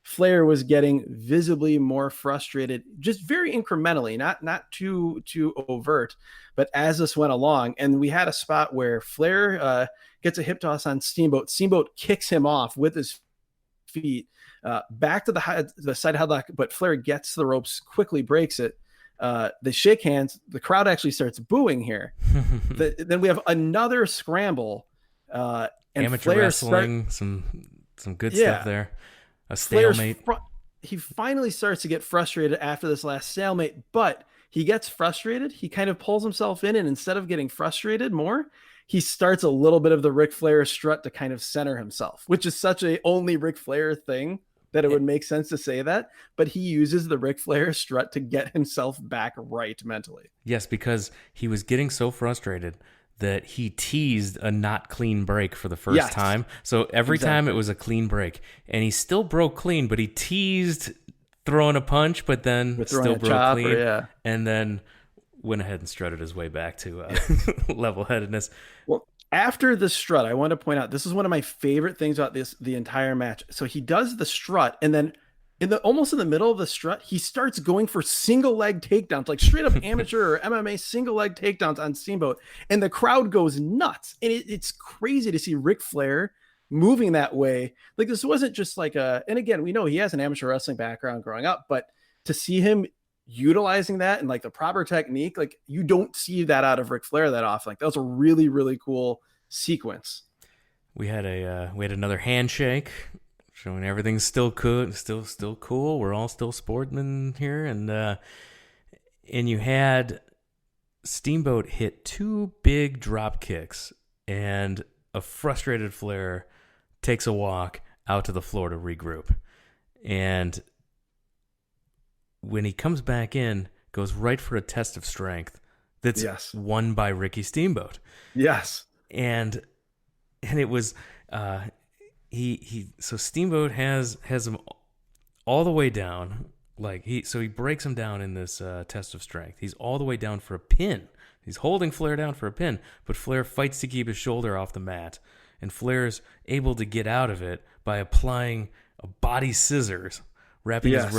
Flair was getting visibly more frustrated, just very incrementally, not too overt, but as this went along. And we had a spot where Flair gets a hip toss on Steamboat. Steamboat kicks him off with his feet back to the side headlock, but Flair gets the ropes, quickly breaks it. They shake hands. The crowd actually starts booing here. Then we have another scramble. And amateur Flair wrestling, some good stuff there. A stalemate. He finally starts to get frustrated after this last stalemate, but he gets frustrated. He kind of pulls himself in, and instead of getting frustrated more, he starts a little bit of the Ric Flair strut to kind of center himself, which is such a only Ric Flair thing that it would make sense to say that. But he uses the Ric Flair strut to get himself back right mentally. Yes, because he was getting so frustrated that he teased a not clean break for the first time. So every time it was a clean break, and he still broke clean, but he teased throwing a punch, but then still broke clean, and then went ahead and strutted his way back to level-headedness. Well, after the strut, I want to point out, this is one of my favorite things about the entire match. So he does the strut, and then almost in the middle of the strut, he starts going for single leg takedowns, like straight up amateur or MMA single leg takedowns on Steamboat. And the crowd goes nuts. And it's crazy to see Ric Flair moving that way. Like, this wasn't just like and again, we know he has an amateur wrestling background growing up, but to see him utilizing that and like the proper technique, like you don't see that out of Ric Flair that often. Like that was a really, really cool sequence. We had another handshake, showing everything's still good, still cool. We're all still sportsmen here, and you had Steamboat hit 2 big drop kicks, and a frustrated Flair takes a walk out to the floor to regroup, and when he comes back in, goes right for a test of strength. That's won by Ricky Steamboat. Yes, and it was. So Steamboat has him all the way down, he breaks him down in this test of strength. He's all the way down for a pin. He's holding Flair down for a pin, but Flair fights to keep his shoulder off the mat, and Flair's able to get out of it by applying a body scissors, wrapping his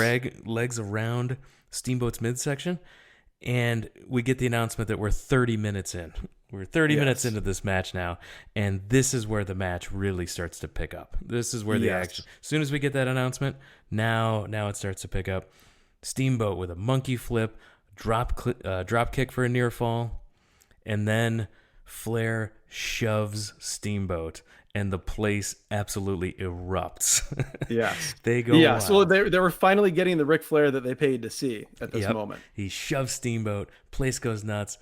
legs around Steamboat's midsection, and we get the announcement that we're 30 minutes in. We're 30 minutes into this match now, and this is where the match really starts to pick up. This is where the action. As soon as we get that announcement, now it starts to pick up. Steamboat with a monkey flip, drop kick for a near fall, and then Flair shoves Steamboat, and the place absolutely erupts. Yes. They go Yeah, wild. so they were finally getting the Ric Flair that they paid to see at this moment. He shoves Steamboat, place goes nuts,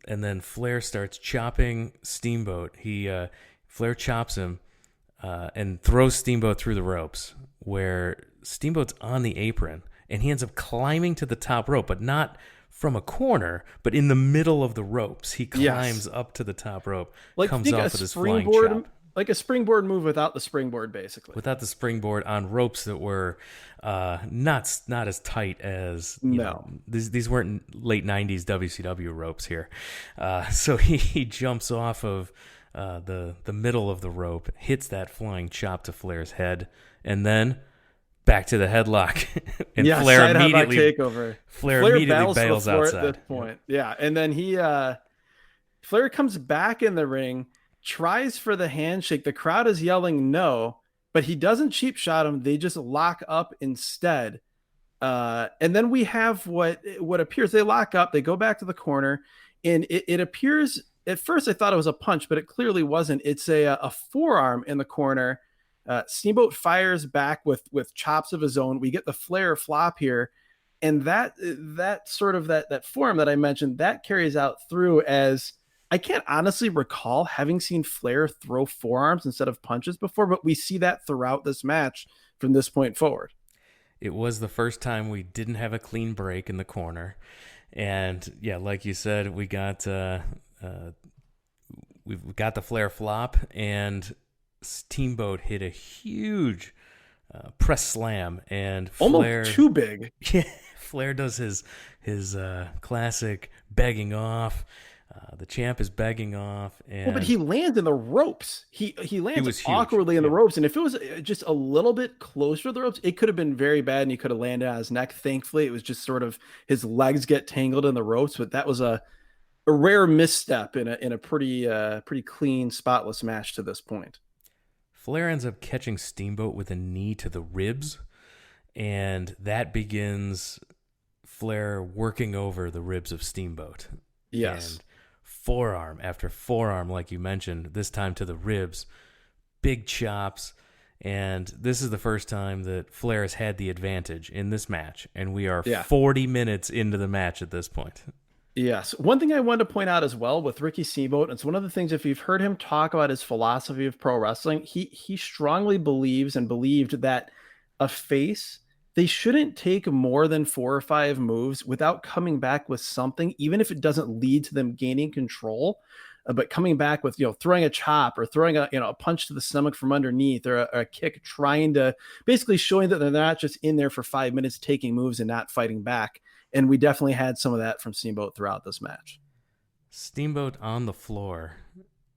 and then Flair starts chopping Steamboat. Flair chops him and throws Steamboat through the ropes, where Steamboat's on the apron, and he ends up climbing to the top rope, but not from a corner, but in the middle of the ropes. He climbs up to the top rope, comes off with his flying chop. Like a springboard move without the springboard, basically. Without the springboard, on ropes that were not as tight as these weren't late 90s WCW ropes here. So he jumps off of the middle of the rope, hits that flying chop to Flair's head, and then back to the headlock. And Flair immediately takeover. Flair immediately bails outside at this point. Yeah, and then Flair comes back in the ring, tries for the handshake. The crowd is yelling no, but he doesn't cheap shot him. They just lock up instead. And then we have what appears, they lock up, they go back to the corner, and it appears, at first I thought it was a punch, but it clearly wasn't. It's a forearm in the corner. Steamboat fires back with chops of his own. We get the Flair flop here. And that sort of that form that I mentioned, that carries out through, as I can't honestly recall having seen Flair throw forearms instead of punches before, but we see that throughout this match from this point forward. It was the first time we didn't have a clean break in the corner. And yeah, like you said, we got we've got the Flair flop, and Steamboat hit a huge press slam, and Flair, almost too big. Yeah, Flair does his classic begging off. The champ is begging off, and but he lands in the ropes. He lands awkwardly in the ropes, and if it was just a little bit closer to the ropes, it could have been very bad, and he could have landed on his neck. Thankfully, it was just sort of his legs get tangled in the ropes, but that was a rare misstep in a pretty clean, spotless match to this point. Flair ends up catching Steamboat with a knee to the ribs, and that begins Flair working over the ribs of Steamboat. Yes. And forearm after forearm, like you mentioned, this time to the ribs, big chops, and this is the first time that Flair has had the advantage in this match, and we are 40 minutes into the match at this point. Yes. One thing I wanted to point out as well with Ricky Steamboat, it's one of the things, if you've heard him talk about his philosophy of pro wrestling, he strongly believes and believed that a face, they shouldn't take more than 4 or 5 moves without coming back with something, even if it doesn't lead to them gaining control, but coming back with, throwing a chop or throwing a punch to the stomach from underneath, or a kick, trying to basically showing that they're not just in there for 5 minutes taking moves and not fighting back. And we definitely had some of that from Steamboat throughout this match. Steamboat on the floor,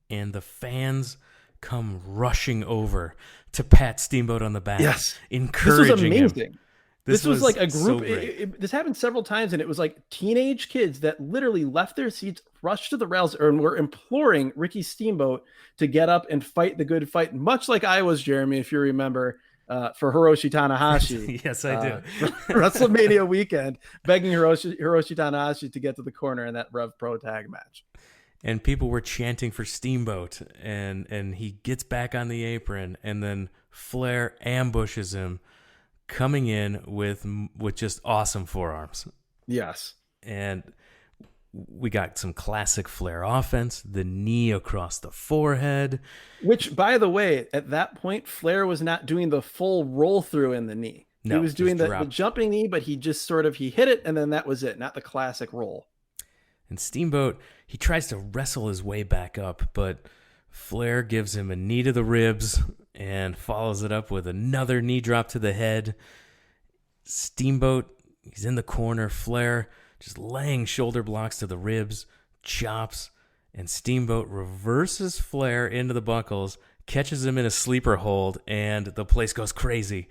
and the fans come rushing over to pat Steamboat on the back. Yes. Encouraging this was amazing. him. This was like a group. This happened several times, and it was like teenage kids that literally left their seats, rushed to the rails, and were imploring Ricky Steamboat to get up and fight the good fight, much like I was, Jeremy, if you remember, for Hiroshi Tanahashi. Yes, I do. WrestleMania weekend, begging Hiroshi Tanahashi to get to the corner in that Rev Pro tag match. And people were chanting for Steamboat, and he gets back on the apron, and then Flair ambushes him, coming in with just awesome forearms. Yes. And we got some classic Flair offense, the knee across the forehead. Which, by the way, at that point, Flair was not doing the full roll through in the knee. No, he was doing the jumping knee, but he just he hit it, and then that was it, not the classic roll. And Steamboat, he tries to wrestle his way back up, but Flair gives him a knee to the ribs and follows it up with another knee drop to the head. Steamboat, he's in the corner. Flair just laying shoulder blocks to the ribs, chops, and Steamboat reverses Flair into the buckles, catches him in a sleeper hold, and the place goes crazy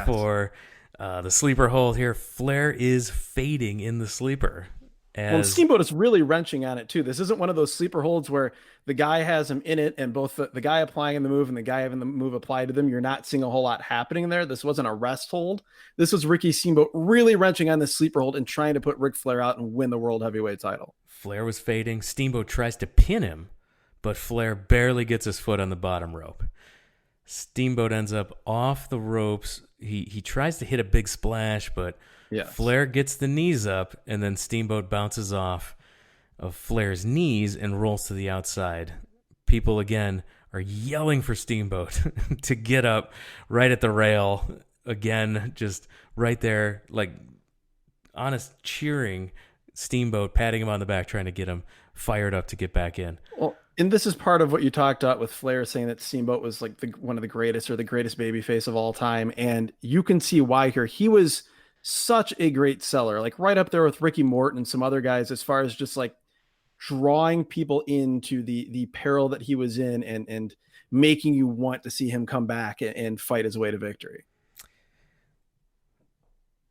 for the sleeper hold here. Flair is fading in the sleeper. Well, Steamboat is really wrenching on it too. This isn't one of those sleeper holds where the guy has him in it and both the guy applying the move and the guy having the move applied to them, you're not seeing a whole lot happening there. This wasn't a rest hold. This was Ricky Steamboat really wrenching on the sleeper hold and trying to put Ric Flair out and win the World Heavyweight title. Flair was fading. Steamboat tries to pin him, but Flair barely gets his foot on the bottom rope. Steamboat ends up off the ropes. He tries to hit a big splash, but Flair gets the knees up, and then Steamboat bounces off of Flair's knees and rolls to the outside. People, again, are yelling for Steamboat to get up right at the rail. Again, just right there, like honest cheering Steamboat, patting him on the back, trying to get him fired up to get back in. Well, and this is part of what you talked about with Flair saying that Steamboat was like one of the greatest or the greatest babyface of all time. And you can see why here. He was such a great seller, like right up there with Ricky Morton and some other guys, as far as just like drawing people into the peril that he was in and making you want to see him come back and fight his way to victory.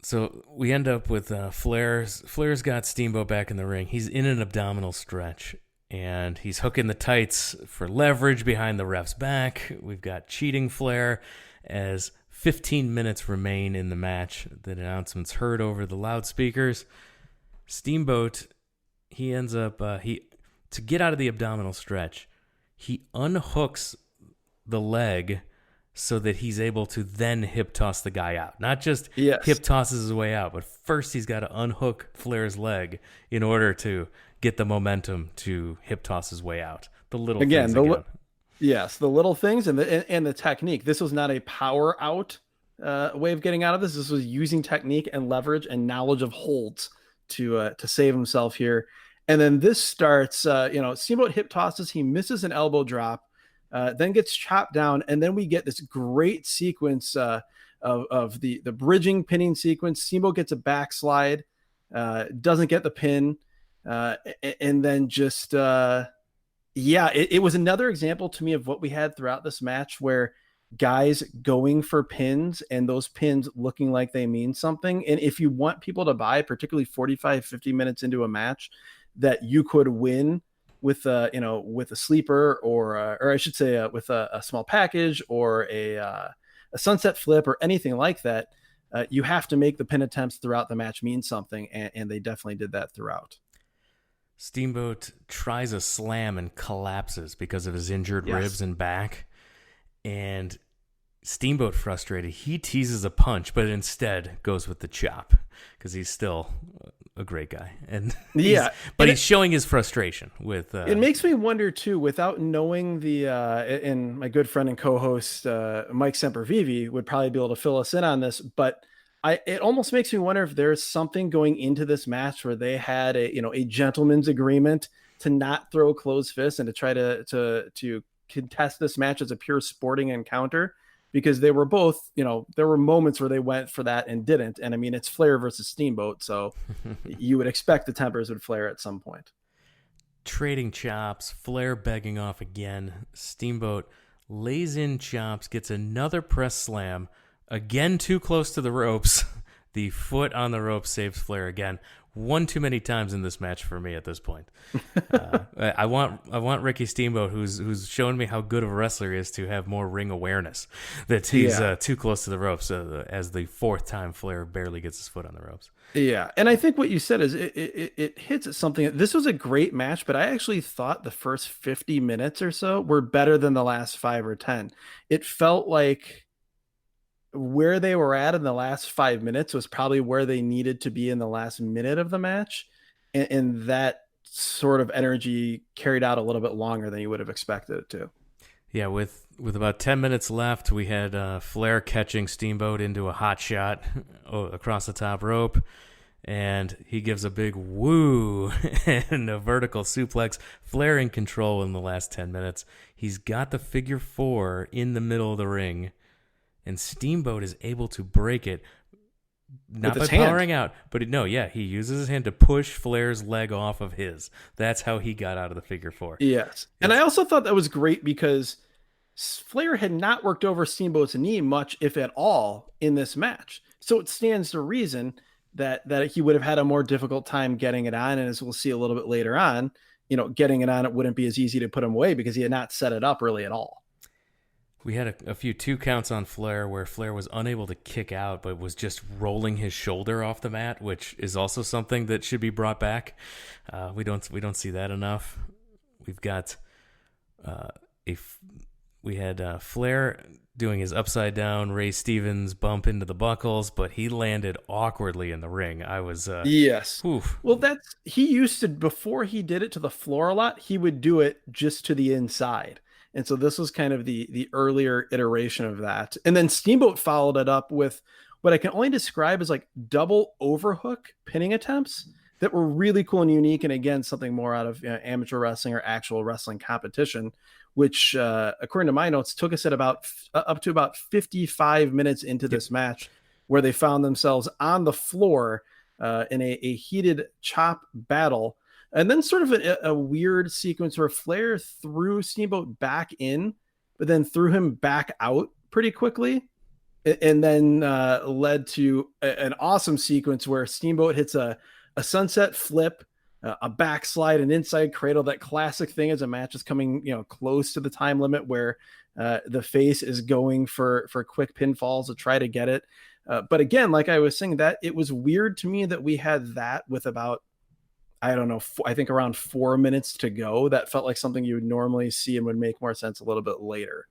So we end up with Flair's got Steamboat back in the ring. He's in an abdominal stretch, and he's hooking the tights for leverage behind the ref's back. We've got cheating Flair as 15 minutes remain in the match. The announcement's heard over the loudspeakers. Steamboat, he ends up, to get out of the abdominal stretch, he unhooks the leg so that he's able to then hip toss the guy out. Not just hip tosses his way out, but first he's got to unhook Flair's leg in order to get the momentum to hip toss his way out. The little things again. Yes, the little things and the technique. This was not a power out way of getting out of this. This was using technique and leverage and knowledge of holds to save himself here. And then this starts, Steamboat hip tosses. He misses an elbow drop, then gets chopped down, and then we get this great sequence of the bridging pinning sequence. Steamboat gets a backslide, doesn't get the pin, and then just it was another example to me of what we had throughout this match, where guys going for pins and those pins looking like they mean something. And if you want people to buy, particularly 45, 50 minutes into a match, that you could win with a sleeper or I should say with a small package or a sunset flip or anything like that, you have to make the pin attempts throughout the match mean something. And they definitely did that throughout. Steamboat tries a slam and collapses because of his injured ribs and back. And Steamboat, frustrated, he teases a punch, but instead goes with the chop because he's still a great guy. And he's showing his frustration with. It makes me wonder too, without knowing and my good friend and co-host Mike Sempervive would probably be able to fill us in on this, but it almost makes me wonder if there's something going into this match where they had a gentleman's agreement to not throw closed fists and to try to contest this match as a pure sporting encounter, because they were both, there were moments where they went for that and didn't. And I mean, it's Flair versus Steamboat, so you would expect the tempers would flare at some point. Trading chops, Flair begging off again. Steamboat lays in chops, gets another press slam, again too close to the ropes. The foot on the rope saves Flair again. One too many times in this match for me at this point. I want Ricky Steamboat, who's shown me how good of a wrestler he is, to have more ring awareness. That he's too close to the ropes as the fourth time Flair barely gets his foot on the ropes. Yeah, and I think what you said is it hits at something. This was a great match, but I actually thought the first 50 minutes or so were better than the last 5 or 10. It felt like where they were at in the last 5 minutes was probably where they needed to be in the last minute of the match. And that sort of energy carried out a little bit longer than you would have expected it to. Yeah, with about 10 minutes left, we had Flair catching Steamboat into a hot shot across the top rope, and he gives a big woo and a vertical suplex. Flair in control in the last 10 minutes. He's got the figure 4 in the middle of the ring, and Steamboat is able to break it with Not by his hand. powering out, but no, yeah, he uses his hand to push Flair's leg off of his. That's how he got out of the figure four. Yes. And I Yes. also thought that was great because Flair had not worked over Steamboat's knee much, if at all, in this match. So it stands to reason that he would have had a more difficult time getting it on. And as we'll see a little bit later on, getting it on, it wouldn't be as easy to put him away because he had not set it up really at all. We had a few 2 counts on Flair where Flair was unable to kick out, but was just rolling his shoulder off the mat, which is also something that should be brought back. We don't see that enough. We've got we had Flair doing his upside down Ray Stevens bump into the buckles, but he landed awkwardly in the ring. I was Yes. oof. Well, he used to, before he did it to the floor a lot, he would do it just to the inside. And so this was kind of the earlier iteration of that. And then Steamboat followed it up with what I can only describe as like double overhook pinning attempts that were really cool and unique. And again, something more out of amateur wrestling or actual wrestling competition, which according to my notes took us at about up to about 55 minutes into this match, where they found themselves on the floor in a heated chop battle. And then sort of a weird sequence where Flair threw Steamboat back in, but then threw him back out pretty quickly. And then led to an awesome sequence where Steamboat hits a sunset flip, a backslide, an inside cradle. That classic thing as a match is coming, close to the time limit where the face is going for quick pinfalls to try to get it. But again, like I was saying, that it was weird to me that we had that with about, I don't know, I think around 4 minutes to go. That felt like something you would normally see and would make more sense a little bit later.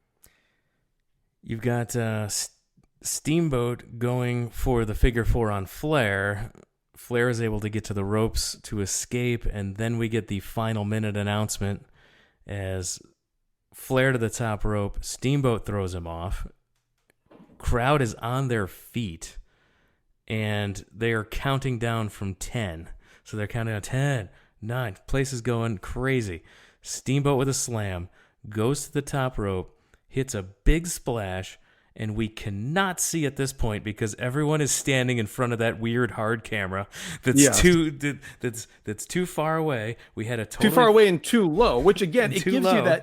You've got Steamboat going for the figure four on Flair. Flair is able to get to the ropes to escape, and then we get the final minute announcement as Flair to the top rope. Steamboat throws him off. Crowd is on their feet, and they are counting down from 10. So they're counting on 10, 9. Place is going crazy. Steamboat with a slam, goes to the top rope, hits a big splash, and we cannot see at this point because everyone is standing in front of that weird hard camera that's too far away. We had a too far away and too low, which again, it gives low. you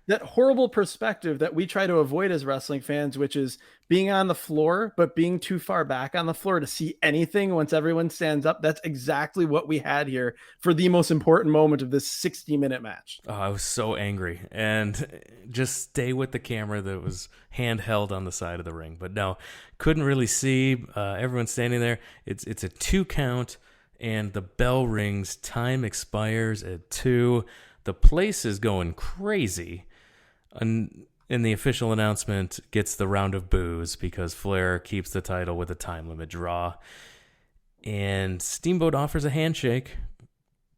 that horrible perspective that we try to avoid as wrestling fans, which is being on the floor, but being too far back on the floor to see anything once everyone stands up. That's exactly what we had here for the most important moment of this 60-minute match. Oh, I was so angry. And just stay with the camera that was handheld on the side of the ring. But no, couldn't really see. Everyone's standing there. It's a 2 count, and the bell rings. Time expires at 2. The place is going crazy. And the official announcement gets the round of boos because Flair keeps the title with a time limit draw. And Steamboat offers a handshake,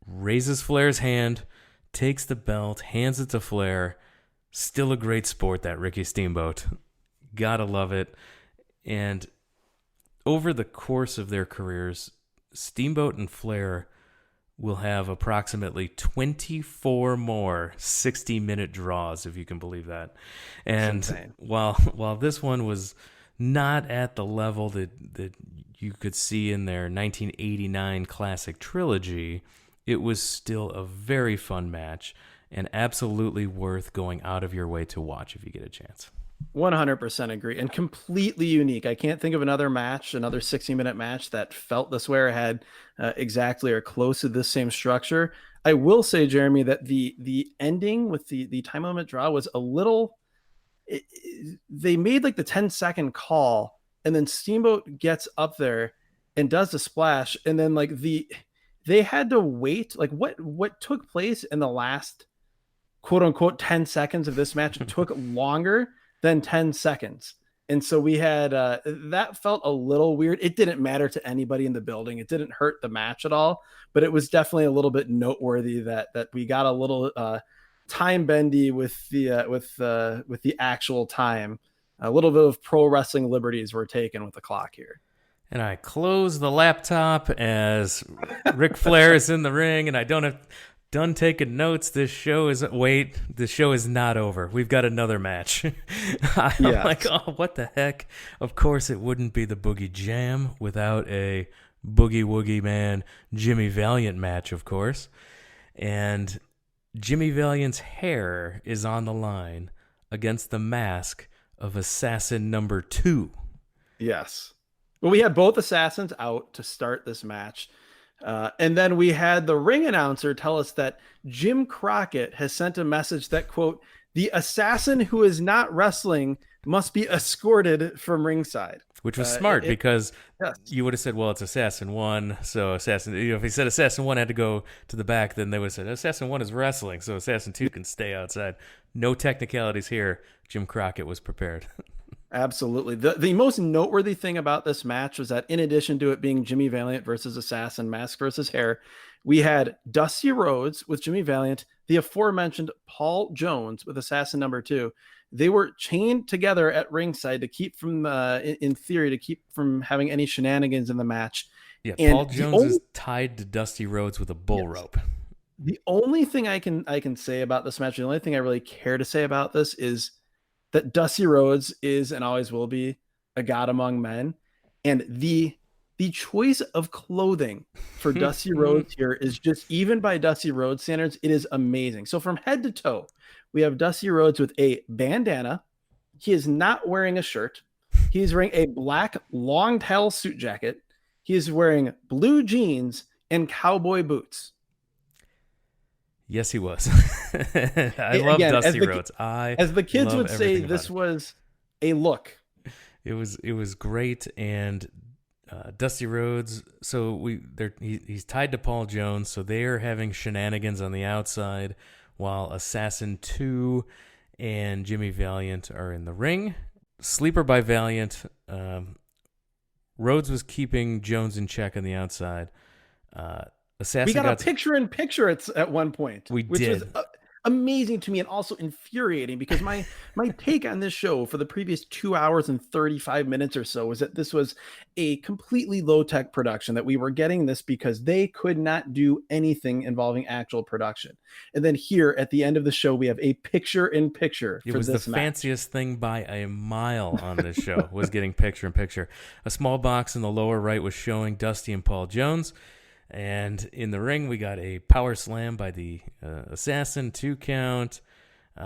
raises Flair's hand, takes the belt, hands it to Flair. Still a great sport, that Ricky Steamboat. Gotta love it. And over the course of their careers, Steamboat and Flair will have approximately 24 more 60-minute draws, if you can believe that. And while this one was not at the level that you could see in their 1989 classic trilogy, it was still a very fun match and absolutely worth going out of your way to watch if you get a chance. 100% agree, and completely unique. I can't think of another 60-minute match that felt this way or had exactly or close to this same structure. I will say, Jeremy, that the ending with the time limit draw was a little. They made like the 10-second call, and then Steamboat gets up there and does the splash, and then like they had to wait. Like what took place in the last quote unquote 10 seconds of this match took longer than 10 seconds. And so we had that felt a little weird. It didn't matter to anybody in the building. It didn't hurt the match at all, but it was definitely a little bit noteworthy that we got a little time bendy with the actual time. A little bit of pro wrestling liberties were taken with the clock here. And I close the laptop as Ric Flair is in the ring, and I don't have done taking notes. This show is not over. We've got another match. I'm like, Yes. oh, what the heck? Of course, it wouldn't be the Boogie Jam without a Boogie Woogie Man Jimmy Valiant match, of course. And Jimmy Valiant's hair is on the line against the mask of Assassin number 2. Yes. Well, we had both assassins out to start this match. And then we had the ring announcer tell us that Jim Crockett has sent a message that, quote, the assassin who is not wrestling must be escorted from ringside. Which was smart because yes. you would have said, well, it's Assassin 1, so Assassin... if he said Assassin 1 had to go to the back, then they would have said, Assassin 1 is wrestling, so Assassin 2 can stay outside. No technicalities here. Jim Crockett was prepared. Absolutely. The most noteworthy thing about this match was that in addition to it being Jimmy Valiant versus Assassin, mask versus hair, we had Dusty Rhodes with Jimmy Valiant, the aforementioned Paul Jones with Assassin number 2. They were chained together at ringside to keep from, in theory, to keep from having any shenanigans in the match. Yeah, and Paul Jones is tied to Dusty Rhodes with a bull rope. The only thing I can say about this match, the only thing I really care to say about this is that Dusty Rhodes is and always will be a god among men, and the choice of clothing for Dusty Rhodes here is just, even by Dusty Rhodes standards, it is amazing. So from head to toe, we have Dusty Rhodes with a bandana. He is not wearing a shirt. He's wearing a black long tail suit jacket. He is wearing blue jeans and cowboy boots. Yes, he was. I love Dusty Rhodes. As the kids would say, this was a look. It was great, and Dusty Rhodes. So he's tied to Paul Jones, so they are having shenanigans on the outside, while Assassin 2 and Jimmy Valiant are in the ring. Sleeper by Valiant. Rhodes was keeping Jones in check on the outside. Assassin we got a picture-in-picture at one point. Which was amazing to me and also infuriating, because my take on this show for the previous 2 hours and 35 minutes or so was that this was a completely low-tech production, that we were getting this because they could not do anything involving actual production. And then here at the end of the show, we have a picture-in-picture for this match. It was the fanciest thing by a mile on this show, was getting picture-in-picture. A small box in the lower right was showing Dusty and Paul Jones. And in the ring, we got a power slam by the Assassin, 2 count. We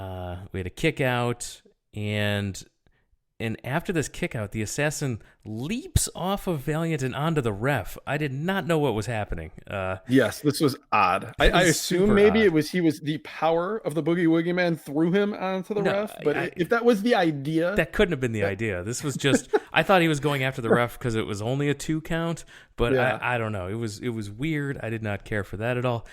had a kick out, and after this kick out, the Assassin leaps off of Valiant and onto the ref. I did not know what was happening. Yes, this was odd. I assume maybe odd. He was the power of the Boogie Woogie Man threw him onto the ref. But if that was the idea, that couldn't have been the idea. This was just, I thought he was going after the ref because it was only a 2 count. But yeah. I don't know. It was weird. I did not care for that at all.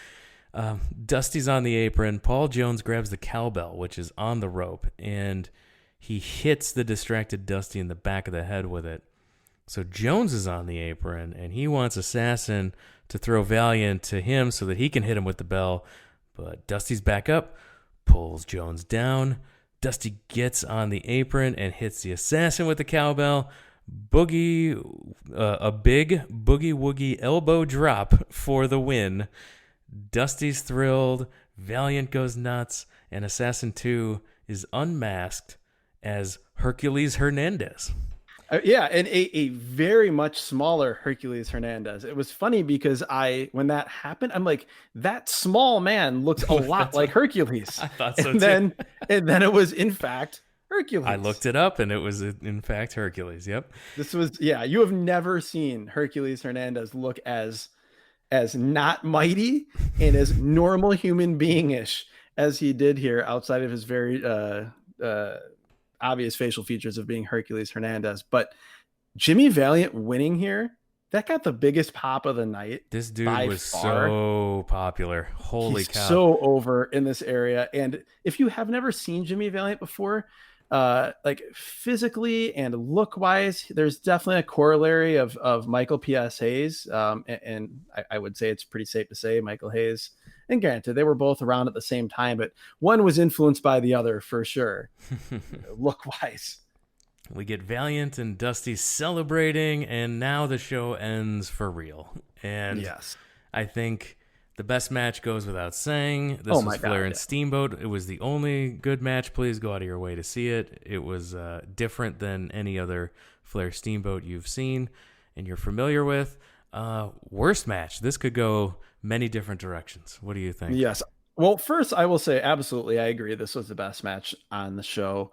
Dusty's on the apron. Paul Jones grabs the cowbell, which is on the rope, and he hits the distracted Dusty in the back of the head with it. So Jones is on the apron, and he wants Assassin to throw Valiant to him so that he can hit him with the bell. But Dusty's back up, pulls Jones down. Dusty gets on the apron and hits the Assassin with the cowbell. A big Boogie Woogie elbow drop for the win. Dusty's thrilled. Valiant goes nuts, and Assassin 2 is unmasked as Hercules Hernandez. Yeah, and a very much smaller Hercules Hernandez. It was funny because when that happened, I'm like, that small man looks a lot like Hercules. I thought so too. And then it was in fact Hercules. I looked it up, and it was in fact Hercules. Yep. This was, yeah. You have never seen Hercules Hernandez look as not mighty and as normal human being-ish as he did here, outside of his very obvious facial features of being Hercules Hernandez. But Jimmy Valiant winning here, that got the biggest pop of the night. This dude was so popular. Holy cow. So over in this area. And if you have never seen Jimmy Valiant before, like physically and look wise, there's definitely a corollary of Michael P.S. Hayes. And I would say it's pretty safe to say Michael Hayes, and granted, they were both around at the same time, but one was influenced by the other for sure, look-wise. We get Valiant and Dusty celebrating, and now the show ends for real. And yes, I think The best match goes without saying. This Oh was my Flair God, and yeah. Steamboat. It was the only good match. Please go out of your way to see it. It was different than any other Flair Steamboat you've seen and you're familiar with. Worst match. This could go many different directions. What do you think? Yes. Well, first, I will say absolutely, I agree. This was the best match on the show.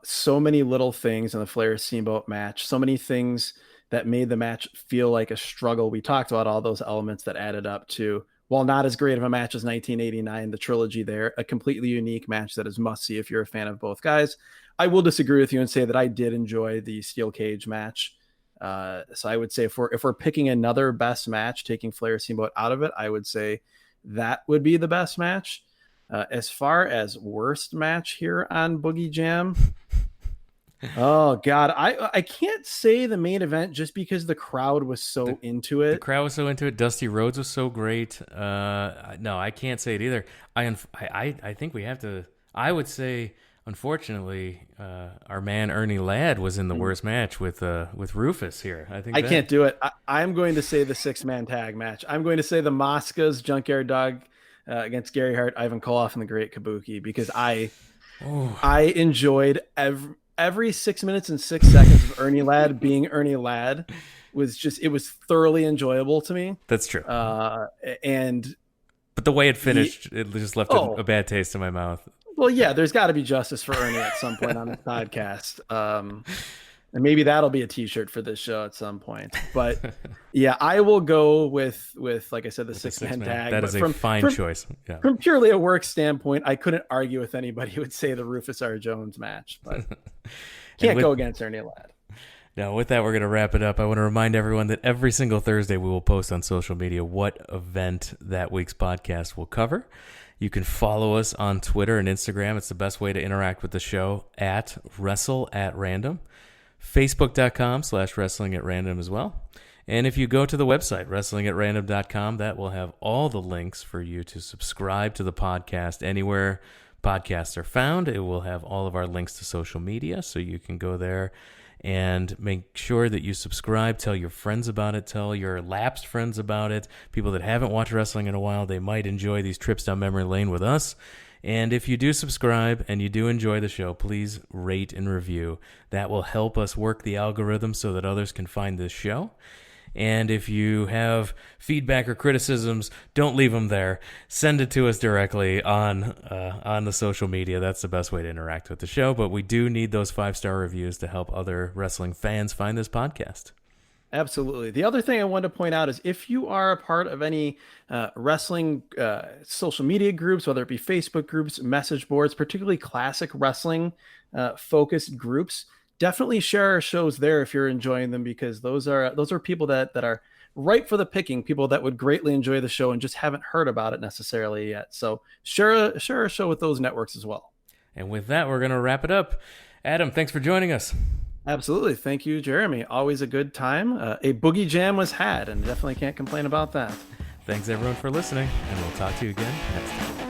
So many little things in the Flair Steamboat match, so many things that made the match feel like a struggle. We talked about all those elements that added up to, while not as great of a match as 1989, the trilogy there, a completely unique match that is must see if you're a fan of both guys. I will disagree with you and say that I did enjoy the steel cage match. So I would say if we're picking another best match, taking Flair Steamboat out of it, I would say that would be the best match. As far as worst match here on Boogie Jam, oh God, I can't say the main event just because the crowd was so into The it. crowd was so into it. Dusty Rhodes was so great. No, I can't say it either. I think we have to. I would say, unfortunately, our man Ernie Ladd was in the worst match with Rufus here. I can't do it. I'm going to say the 6-man tag match. I'm going to say the Moscas Junkyard Dog against Gary Hart, Ivan Koloff, and the Great Kabuki because I enjoyed every 6 minutes and 6 seconds of Ernie Ladd being Ernie Ladd. It was thoroughly enjoyable to me. That's true. And But the way it finished, it just left a bad taste in my mouth. well, yeah, there's got to be justice for Ernie at some point on this podcast. And maybe that'll be a t-shirt for this show at some point. But yeah, I will go with like I said, the 6-man tag. That is a fine choice. Yeah. From purely a work standpoint, I couldn't argue with anybody who would say the Rufus R. Jones match, but can't go against Ernie Ladd. Now, with that, we're going to wrap it up. I want to remind everyone that every single Thursday we will post on social media what event that week's podcast will cover. You can follow us on Twitter and Instagram. It's the best way to interact with the show at WrestleAtRandom. Facebook.com/WrestlingAtRandom as well. And if you go to the website, WrestlingAtRandom.com, that will have all the links for you to subscribe to the podcast anywhere podcasts are found. It will have all of our links to social media, so you can go there and make sure that you subscribe. Tell your friends about it. Tell your lapsed friends about it. People that haven't watched wrestling in a while, they might enjoy these trips down memory lane with us. And if you do subscribe and you do enjoy the show, please rate and review. That will help us work the algorithm so that others can find this show. And if you have feedback or criticisms, don't leave them there. Send it to us directly on the social media. That's the best way to interact with the show. But we do need those 5-star reviews to help other wrestling fans find this podcast. Absolutely. The other thing I wanted to point out is if you are a part of any wrestling social media groups, whether it be Facebook groups, message boards, particularly classic wrestling focused groups, definitely share our shows there if you're enjoying them, because those are people that are ripe for the picking, people that would greatly enjoy the show and just haven't heard about it necessarily yet. So share a show with those networks as well. And with that, we're going to wrap it up. Adam, thanks for joining us. Absolutely. Thank you, Jeremy. Always a good time. A Boogie Jam was had, and definitely can't complain about that. Thanks, everyone, for listening, and we'll talk to you again next time.